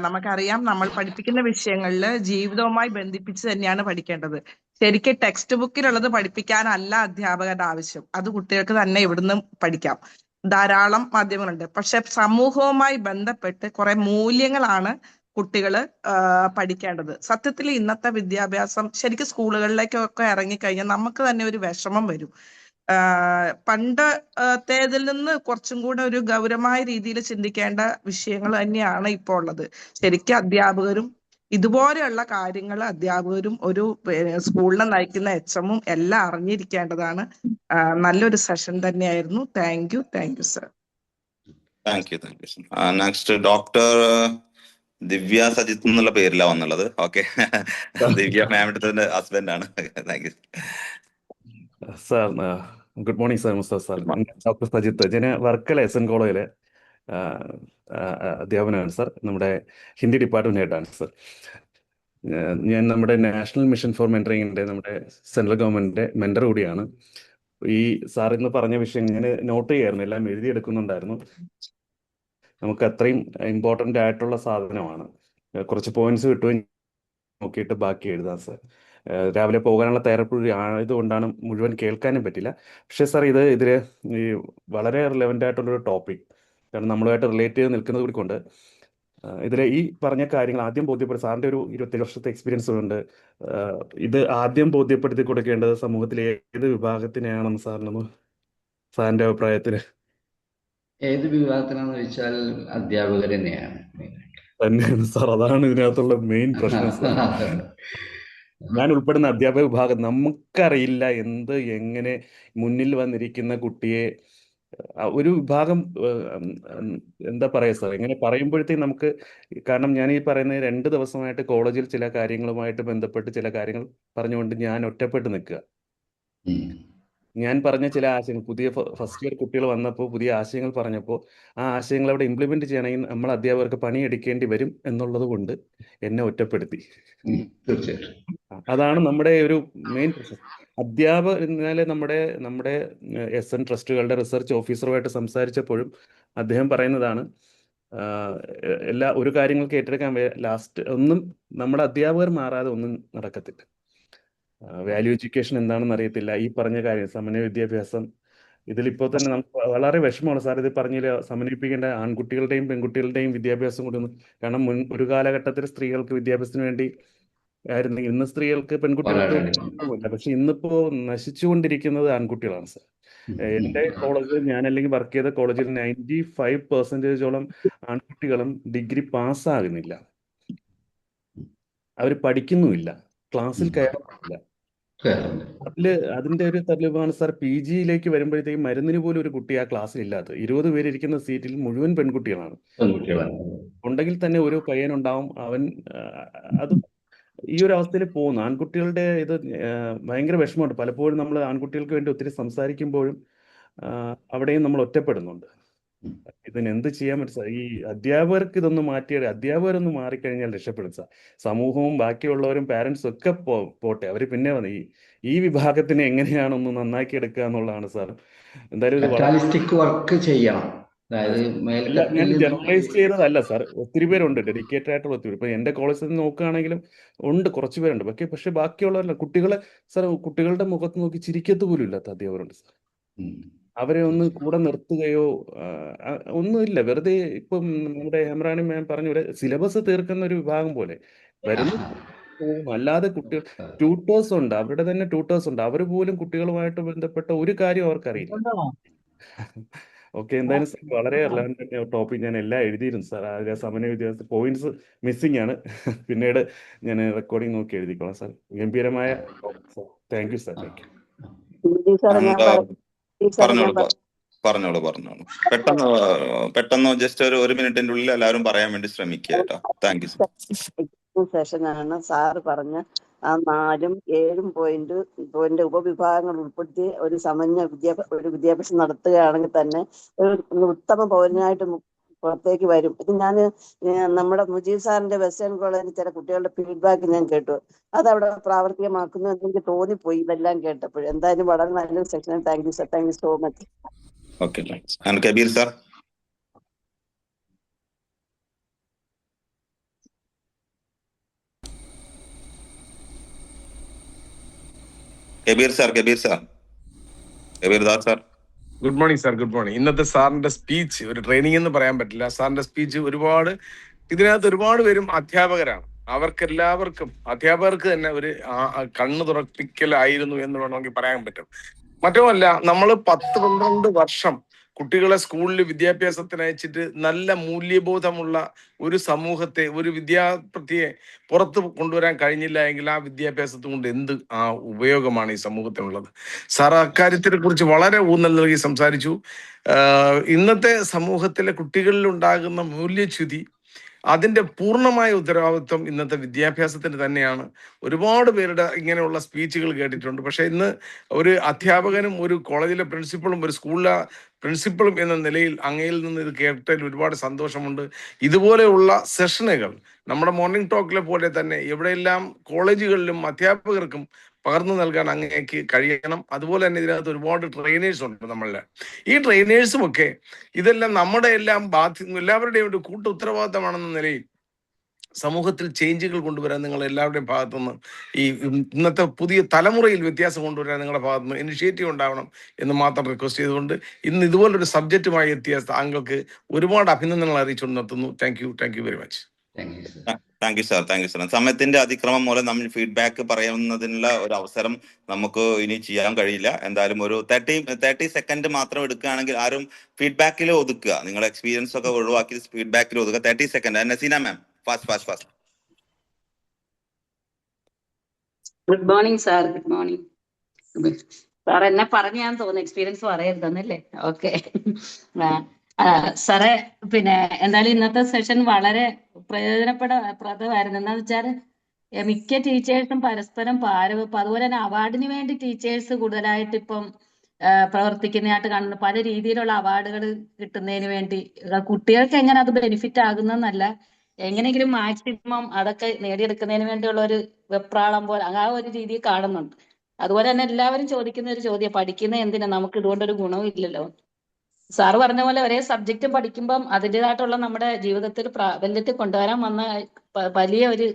നമുക്കറിയാം, നമ്മൾ പഠിപ്പിക്കുന്ന വിഷയങ്ങളിൽ ജീവിതവുമായി ബന്ധിപ്പിച്ച് തന്നെയാണ് പഠിക്കേണ്ടത്. ശരിക്കും ടെക്സ്റ്റ് ബുക്കിലുള്ളത് പഠിപ്പിക്കാനല്ല അധ്യാപകരുടെ ആവശ്യം. അത് കുട്ടികൾക്ക് തന്നെ ഇവിടുന്ന് പഠിക്കാം. ധാരാളം മാധ്യമങ്ങളുണ്ട്. പക്ഷെ സമൂഹവുമായി ബന്ധപ്പെട്ട് കുറെ മൂല്യങ്ങളാണ് കുട്ടികൾ പഠിക്കേണ്ടത്. സത്യത്തിൽ ഇന്നത്തെ വിദ്യാഭ്യാസം ശരിക്കും സ്കൂളുകളിലേക്കൊക്കെ ഇറങ്ങിക്കഴിഞ്ഞാൽ നമുക്ക് തന്നെ ഒരു വിഷമം വരും. പണ്ടത്തേതിൽ നിന്ന് കുറച്ചും കൂടെ ഒരു ഗൗരവമായ രീതിയിൽ ചിന്തിക്കേണ്ട വിഷയങ്ങൾ തന്നെയാണ് ഇപ്പോൾ ഉള്ളത്. ശരിക്കും അധ്യാപകരും ഇതുപോലെയുള്ള കാര്യങ്ങൾ അധ്യാപകരും ഒരു സ്കൂളിനെ നയിക്കുന്ന എച്ച്എമ്മും എല്ലാം അറിഞ്ഞിരിക്കേണ്ടതാണ്. നല്ലൊരു സെഷൻ തന്നെയായിരുന്നു. Thank you. Thank you sir. Thank you. Thank you. Next doctor Divya Sajith എന്നുള്ള പേരിലാണ് വന്നുള്ളത്. ഓക്കെ, ദിവ്യ മാമിന്റെ ഹസ്ബൻഡ് ആണ്. Thank you sir. Good morning sir. Mustafa sir. Doctor Sajith. ഞാൻ വർക്കല SN കോളേജിലെ അധ്യാപനമാണ് സാർ. നമ്മുടെ ഹിന്ദി ഡിപ്പാർട്ട്മെന്റ് ഹെഡാണ് സാർ. ഞാൻ നമ്മുടെ നാഷണൽ മിഷൻ ഫോർ മെന്ററിങ്ങിന്റെ നമ്മുടെ സെൻട്രൽ ഗവൺമെന്റിന്റെ മെന്റർ കൂടിയാണ്. ഈ സാർ ഇന്ന് പറഞ്ഞ വിഷയം ഞാൻ നോട്ട് ചെയ്യായിരുന്നു, എല്ലാം എഴുതിയെടുക്കുന്നുണ്ടായിരുന്നു. നമുക്ക് അത്രയും ഇമ്പോർട്ടൻ്റ് ആയിട്ടുള്ള സാധനമാണ്. കുറച്ച് പോയിന്റ്സ് കിട്ടുകയും നോക്കിയിട്ട് ബാക്കി എഴുതാം സാർ. രാവിലെ പോകാനുള്ള തയ്യാറെടുപ്പ് ആയതുകൊണ്ടാണ് മുഴുവൻ കേൾക്കാനും പറ്റില്ല. പക്ഷേ സാർ ഇതിൽ ഈ വളരെ റിലവൻ്റ് ആയിട്ടുള്ളൊരു ടോപ്പിക്, കാരണം നമ്മളുമായിട്ട് റിലേറ്റ് ചെയ്ത് നിൽക്കുന്നത് കൂടി കൊണ്ട് ഇതിൽ ഈ പറഞ്ഞ കാര്യങ്ങൾ ആദ്യം ബോധ്യപ്പെടുത്തി. സാറിൻ്റെ ഒരു 27 വർഷത്തെ എക്സ്പീരിയൻസ് കൊണ്ട് ഇത് ആദ്യം ബോധ്യപ്പെടുത്തി കൊടുക്കേണ്ടത് സമൂഹത്തിലെ ഏത് വിഭാഗത്തിനെയാണെന്ന് സാറിൻ്റെ അഭിപ്രായത്തിൽ? ഏത് വിഭാഗത്തിനാണെന്ന് വെച്ചാൽ അധ്യാപകർ തന്നെയാണ് സാർ. അതാണ് ഇതിനകത്തുള്ള മെയിൻ പ്രശ്നം. ഞാൻ ഉൾപ്പെടുന്ന അധ്യാപക വിഭാഗം നമുക്കറിയില്ല എങ്ങനെ മുന്നിൽ വന്നിരിക്കുന്ന കുട്ടിയെ ഒരു വിഭാഗം എന്താ പറയാ സാർ, ഇങ്ങനെ പറയുമ്പോഴത്തേക്കും നമുക്ക്, കാരണം ഞാൻ ഈ പറയുന്ന 2 ദിവസമായിട്ട് കോളേജിൽ ചില കാര്യങ്ങളുമായിട്ട് ബന്ധപ്പെട്ട് ചില കാര്യങ്ങൾ പറഞ്ഞുകൊണ്ട് ഞാൻ ഒറ്റപ്പെട്ട് നിൽക്കുക. ഞാൻ പറഞ്ഞ ചില ആശയങ്ങൾ, പുതിയ ഫസ്റ്റ് ഇയർ കുട്ടികൾ വന്നപ്പോൾ പുതിയ ആശയങ്ങൾ പറഞ്ഞപ്പോൾ ആ ആശയങ്ങൾ അവിടെ ഇംപ്ലിമെന്റ് ചെയ്യണമെങ്കിൽ നമ്മൾ അധ്യാപകർക്ക് പണിയെടുക്കേണ്ടി വരും എന്നുള്ളത് കൊണ്ട് എന്നെ ഒറ്റപ്പെടുത്തി. അതാണ് നമ്മുടെ ഒരു മെയിൻ പ്രശ്നം. അധ്യാപകർ ഇന്നലെ നമ്മുടെ SN ട്രസ്റ്റുകളുടെ റിസർച്ച് ഓഫീസറുമായിട്ട് സംസാരിച്ചപ്പോഴും അദ്ദേഹം പറയുന്നതാണ്, ഒരു കാര്യങ്ങൾക്ക് ഏറ്റെടുക്കാൻ ലാസ്റ്റ് ഒന്നും നമ്മുടെ അധ്യാപകർ മാറാതെ ഒന്നും നടക്കത്തില്ല. വാല്യൂ എഡ്യൂക്കേഷൻ എന്താണെന്ന് അറിയത്തില്ല. ഈ പറഞ്ഞ കാര്യം സമന്വയ വിദ്യാഭ്യാസം ഇതിലിപ്പോൾ തന്നെ നമുക്ക് വളരെ വിഷമമാണ് സാർ ഇത് പറഞ്ഞില്ല. സമന്വയിപ്പിക്കേണ്ട ആൺകുട്ടികളുടെയും പെൺകുട്ടികളുടെയും വിദ്യാഭ്യാസം കൂടി ഒന്ന്, കാരണം ഒരു കാലഘട്ടത്തിൽ സ്ത്രീകൾക്ക് വിദ്യാഭ്യാസത്തിന് വേണ്ടി ആയിരുന്നു. ഇന്ന് സ്ത്രീകൾക്ക് പെൺകുട്ടികൾക്ക് ഇല്ല, പക്ഷെ ഇന്നിപ്പോ നശിച്ചുകൊണ്ടിരിക്കുന്നത് ആൺകുട്ടികളാണ് സാർ. എൻ്റെ കോളേജിൽ ഞാൻ അല്ലെങ്കിൽ വർക്ക് ചെയ്ത കോളേജിൽ 95% ആൺകുട്ടികളും ഡിഗ്രി പാസ്സാകുന്നില്ല. അവർ പഠിക്കുന്നുമില്ല, ക്ലാസ്സിൽ കയറുന്നില്ല. അതിന്റെ ഒരു തെളിവാണ് സാർ PG-യിലേക്ക് വരുമ്പോഴത്തേക്കും മരുന്നിന് പോലും ഒരു കുട്ടി ആ ക്ലാസ്സിൽ ഇല്ലാത്തത്. 20 പേര് ഇരിക്കുന്ന സീറ്റിൽ മുഴുവൻ പെൺകുട്ടികളാണ്. ഉണ്ടെങ്കിൽ തന്നെ ഒരു പയ്യനുണ്ടാവും, അവൻ അത് ഈ ഒരു അവസ്ഥയിൽ പോകുന്നു. ആൺകുട്ടികളുടെ ഇത് ഭയങ്കര വിഷമമുണ്ട്. പലപ്പോഴും നമ്മൾ ആൺകുട്ടികൾക്ക് വേണ്ടി ഒത്തിരി സംസാരിക്കുമ്പോഴും അവിടെയും നമ്മൾ ഒറ്റപ്പെടുന്നുണ്ട്. ഇതിന് എന്ത് ചെയ്യാൻ പറ്റും സാർ? ഈ അധ്യാപകർക്ക് ഇതൊന്ന് അധ്യാപകരൊന്ന് മാറിക്കഴിഞ്ഞാൽ രക്ഷപ്പെടും സാർ. സമൂഹവും ബാക്കിയുള്ളവരും പാരന്റ്സും ഒക്കെ പോട്ടെ, അവർ പിന്നെ ഈ വിഭാഗത്തിനെ എങ്ങനെയാണൊന്ന് നന്നാക്കി എടുക്കുക എന്നുള്ളതാണ് സാർ. എന്തായാലും ഇത് വർക്ക് ചെയ്യണം. ഞാൻ ജനറലൈസ് ചെയ്തതല്ല സാർ. ഒത്തിരി പേരുണ്ട്, ഡെഡിക്കേറ്റഡ് ആയിട്ടുള്ള ഒത്തിരി. ഇപ്പൊ എന്റെ കോളേജിൽ നിന്ന് നോക്കുകയാണെങ്കിലും ഉണ്ട്, കുറച്ച് പേരുണ്ട്. പക്ഷെ ബാക്കിയുള്ളവരല്ല. സാർ കുട്ടികളുടെ മുഖത്ത് നോക്കി ചിരിക്കത്ത് പോലും ഇല്ലാത്ത അധ്യാപകരുണ്ട് സാർ. അവരെ ഒന്ന് കൂടെ നിർത്തുകയോ ഒന്നുമില്ല. വെറുതെ ഇപ്പം നമ്മുടെ ഹെമ്രാനി മാം പറഞ്ഞ പോലെ സിലബസ് തീർക്കുന്ന ഒരു വിഭാഗം പോലെ വരുന്നു. അല്ലാതെ കുട്ടികൾ ട്യൂട്ടേഴ്സ് ഉണ്ട്, അവരുടെ തന്നെ ട്യൂട്ടേഴ്സ് ഉണ്ട്. അവർ പോലും കുട്ടികളുമായിട്ട് ബന്ധപ്പെട്ട ഒരു കാര്യം അവർക്കറിയില്ല. ഓക്കെ, എന്തായാലും സാർ വളരെ റെലവന്റ് ടോപ്പിക്. ഞാൻ എല്ലാം എഴുതിയിരുന്നു സാർ. അതിലെ സമന്വയ വിദ്യാഭ്യാസ പോയിന്റ്സ് മിസ്സിംഗ് ആണ്. പിന്നീട് ഞാൻ റെക്കോർഡിംഗ് നോക്കി എഴുതിക്കോളാം സാർ. ഗംഭീരമായ topic sir. Thank you sir. Thank U. പറഞ്ഞോളൂ. പെട്ടെന്ന് ജസ്റ്റ് ഒരു മിനിറ്റിന്റെ ഉള്ളിൽ എല്ലാവരും പറയാൻ വേണ്ടി ശ്രമിക്കുക കേട്ടോ. Thank you sir. സെഷനാണ് സാറ് പറഞ്ഞ ആ 4ഉം 7ഉം പോയിന്റ് ഉപവിഭാഗങ്ങൾ ഉൾപ്പെടുത്തി ഒരു സമന്വയ വിദ്യാഭ്യാസം നടത്തുകയാണെങ്കിൽ തന്നെ ഒരു ഉത്തമ പൗരനായിട്ട് പുറത്തേക്ക് വരും. ഇത് ഞാൻ നമ്മുടെ മുജീബ് സാറിന്റെ വെസ്റ്റേൺ കോളേജിൽ ചില കുട്ടികളുടെ ഫീഡ്ബാക്ക് ഞാൻ കേട്ടു. അതവിടെ പ്രാവർത്തികമാക്കുന്നു എന്ന് എനിക്ക് തോന്നിപ്പോയി ഇതെല്ലാം കേട്ടപ്പോൾ. എന്തായാലും വളരെ നല്ലൊരു section. Thank you sir. Thank you so much. Okay, Kabir sir. Kabir Das sir. Good morning sir. Good morning. ഇന്നത്തെ സാറിന്റെ സ്പീച്ച് ഒരു ട്രെയിനിങ് എന്ന് പറയാൻ പറ്റില്ല. സാറിന്റെ സ്പീച്ച് ഇതിനകത്ത് ഒരുപാട് പേരും അധ്യാപകരാണ്. അവർക്കെല്ലാവർക്കും അധ്യാപകർക്ക് തന്നെ ഒരു കണ്ണു തുറപ്പിക്കലായിരുന്നു എന്ന് വേണമെങ്കിൽ പറയാൻ പറ്റും. മറ്റുമല്ല, നമ്മൾ 10-12 വർഷം കുട്ടികളെ സ്കൂളിൽ വിദ്യാഭ്യാസത്തിന് അയച്ചിട്ട് നല്ല മൂല്യബോധമുള്ള ഒരു സമൂഹത്തെ, ഒരു വിദ്യാർത്ഥിയെ പുറത്ത് കൊണ്ടുവരാൻ കഴിഞ്ഞില്ല എങ്കിൽ ആ വിദ്യാഭ്യാസത്തെ കൊണ്ട് എന്ത് ഉപയോഗമാണ് ഈ സമൂഹത്തിനുള്ളത്? സാർ അക്കാര്യത്തിനെ കുറിച്ച് വളരെ ഊന്നൽ നൽകി സംസാരിച്ചു. ഇന്നത്തെ സമൂഹത്തിലെ കുട്ടികളിൽ ഉണ്ടാകുന്ന മൂല്യച്യുതി, അതിന്റെ പൂർണ്ണമായ ഉത്തരവാദിത്വം ഇന്നത്തെ വിദ്യാഭ്യാസത്തിന് തന്നെയാണ്. ഒരുപാട് പേരുടെ ഇങ്ങനെയുള്ള സ്പീച്ചുകൾ കേട്ടിട്ടുണ്ട്. പക്ഷെ ഇന്ന് ഒരു അധ്യാപകനും ഒരു കോളേജിലെ പ്രിൻസിപ്പളും ഒരു സ്കൂളിലെ പ്രിൻസിപ്പളും എന്ന നിലയിൽ അങ്ങയിൽ നിന്ന് ഇത് കേട്ടതിൽ ഒരുപാട് സന്തോഷമുണ്ട്. ഇതുപോലെയുള്ള സെഷനുകൾ നമ്മുടെ മോർണിംഗ് ടോക്കിലെ പോലെ തന്നെ എവിടെയെല്ലാം കോളേജുകളിലും അധ്യാപകർക്കും പകർന്നു നൽകാൻ അങ്ങേക്ക് കഴിയണം. അതുപോലെ തന്നെ ഇതിനകത്ത് ഒരുപാട് ട്രെയിനേഴ്സ് ഉണ്ട് നമ്മളുടെ. ഈ ട്രെയിനേഴ്സും ഒക്കെ ഇതെല്ലാം നമ്മുടെ എല്ലാവരുടെയും ഒരു കൂട്ട ഉത്തരവാദിത്തമാണെന്ന നിലയിൽ സമൂഹത്തിൽ ചേഞ്ചുകൾ കൊണ്ടുവരാൻ നിങ്ങൾ എല്ലാവരുടെയും ഭാഗത്തുനിന്ന്, ഈ ഇന്നത്തെ പുതിയ തലമുറയിൽ വ്യത്യാസം കൊണ്ടുവരാൻ നിങ്ങളുടെ ഭാഗത്തുനിന്ന് ഇനിഷ്യേറ്റീവ് ഉണ്ടാവണം എന്ന് മാത്രം റിക്വസ്റ്റ് ചെയ്തുകൊണ്ട് ഇന്ന് ഇതുപോലൊരു സബ്ജക്റ്റുമായി എത്തിയ താങ്കൾക്ക് ഒരുപാട് അഭിനന്ദനങ്ങൾ അറിയിച്ചുകൊണ്ട് നിർത്തുന്നു. Thank you very much. Thank you sir. സമയത്തിന്റെ അതിക്രമം മൂലം നമ്മൾ ഫീഡ്ബാക്ക് പറയുന്നതിനുള്ള ഒരു അവസരം നമുക്ക് ഇനി ചെയ്യാൻ കഴിയില്ല. എന്തായാലും ഒരു 30 സെക്കൻഡ് മാത്രം എടുക്കുകയാണെങ്കിൽ ആരും ഫീഡ്ബാക്കിൽ ഒതുക്കുക. നിങ്ങളുടെ എക്സ്പീരിയൻസ് ഒക്കെ ഒഴിവാക്കി ഫീഡ്ബാക്കിൽ ഒതുക്കുക. 30 second. Naseena ma'am, fast. Good morning sir. Good morning sir. എന്നെ പറഞ്ഞു ഞാൻ തോന്നുന്നു എക്സ്പീരിയൻസ് പറയരുതെന്നല്ലേ? ഓക്കെ സാറേ, പിന്നെ എന്തായാലും ഇന്നത്തെ സെഷൻ വളരെ പ്രയോജനപ്രദമായിരുന്നു. എന്താന്ന് വെച്ചാൽ മിക്ക ടീച്ചേഴ്സും പരസ്പരം അതുപോലെ തന്നെ അവാർഡിന് വേണ്ടി ടീച്ചേഴ്സ് കൂടുതലായിട്ട് ഇപ്പം പ്രവർത്തിക്കുന്നതായിട്ട് കാണുന്നു. പല രീതിയിലുള്ള അവാർഡുകൾ കിട്ടുന്നതിന് വേണ്ടി കുട്ടികൾക്ക് എങ്ങനെ അത് ബെനിഫിറ്റ് ആകുന്നതെന്നല്ല, എങ്ങനെയെങ്കിലും മാക്സിമം അതൊക്കെ നേടിയെടുക്കുന്നതിന് വേണ്ടിയുള്ള ഒരു വെപ്രാളം പോലെ ആ ഒരു രീതിയിൽ കാണുന്നുണ്ട്. അതുപോലെ തന്നെ എല്ലാവരും ചോദിക്കുന്ന ഒരു ചോദ്യം, പഠിക്കുന്ന എന്തിനാ, നമുക്ക് ഇതുകൊണ്ടൊരു ഗുണവും ഇല്ലല്ലോ. സാറ് പറഞ്ഞ പോലെ ഒരേ സബ്ജക്റ്റ് പഠിക്കുമ്പം അതിൻ്റെതായിട്ടുള്ള നമ്മുടെ ജീവിതത്തിൽ പ്രാബല്യത്തിൽ കൊണ്ടുവരാൻ വന്ന വലിയ ഒരു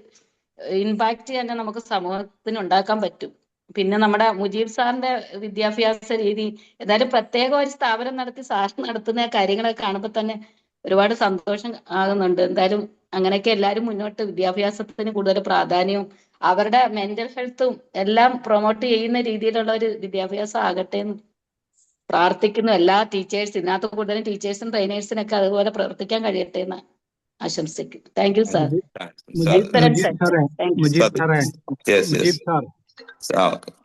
ഇമ്പാക്റ്റ് തന്നെ നമുക്ക് സമൂഹത്തിന് ഉണ്ടാക്കാൻ പറ്റും. പിന്നെ നമ്മുടെ മുജീബ് സാറിന്റെ വിദ്യാഭ്യാസ രീതി എന്തായാലും പ്രത്യേക ഒരു സ്ഥാപനം നടത്തി സാർ നടത്തുന്ന കാര്യങ്ങളൊക്കെ കാണുമ്പോൾ തന്നെ ഒരുപാട് സന്തോഷം ആകുന്നുണ്ട്. എന്തായാലും അങ്ങനെയൊക്കെ എല്ലാവരും മുന്നോട്ട് വിദ്യാഭ്യാസത്തിന് കൂടുതൽ പ്രാധാന്യവും അവരുടെ മെന്റൽ ഹെൽത്തും എല്ലാം പ്രൊമോട്ട് ചെയ്യുന്ന രീതിയിലുള്ള ഒരു വിദ്യാഭ്യാസം ആകട്ടെ എന്ന് പ്രാർത്ഥിക്കുന്നു. എല്ലാ ടീച്ചേഴ്സ് ഇതിനകത്ത് കൂടുതലും ടീച്ചേഴ്സും ട്രെയിനേഴ്സിനൊക്കെ അതുപോലെ പ്രവർത്തിക്കാൻ കഴിയട്ടെ എന്ന് ആശംസിക്കുന്നു. Thank you sir. Sir excellent session. Thank you. Yes, yes. Mujeeb sir Okay.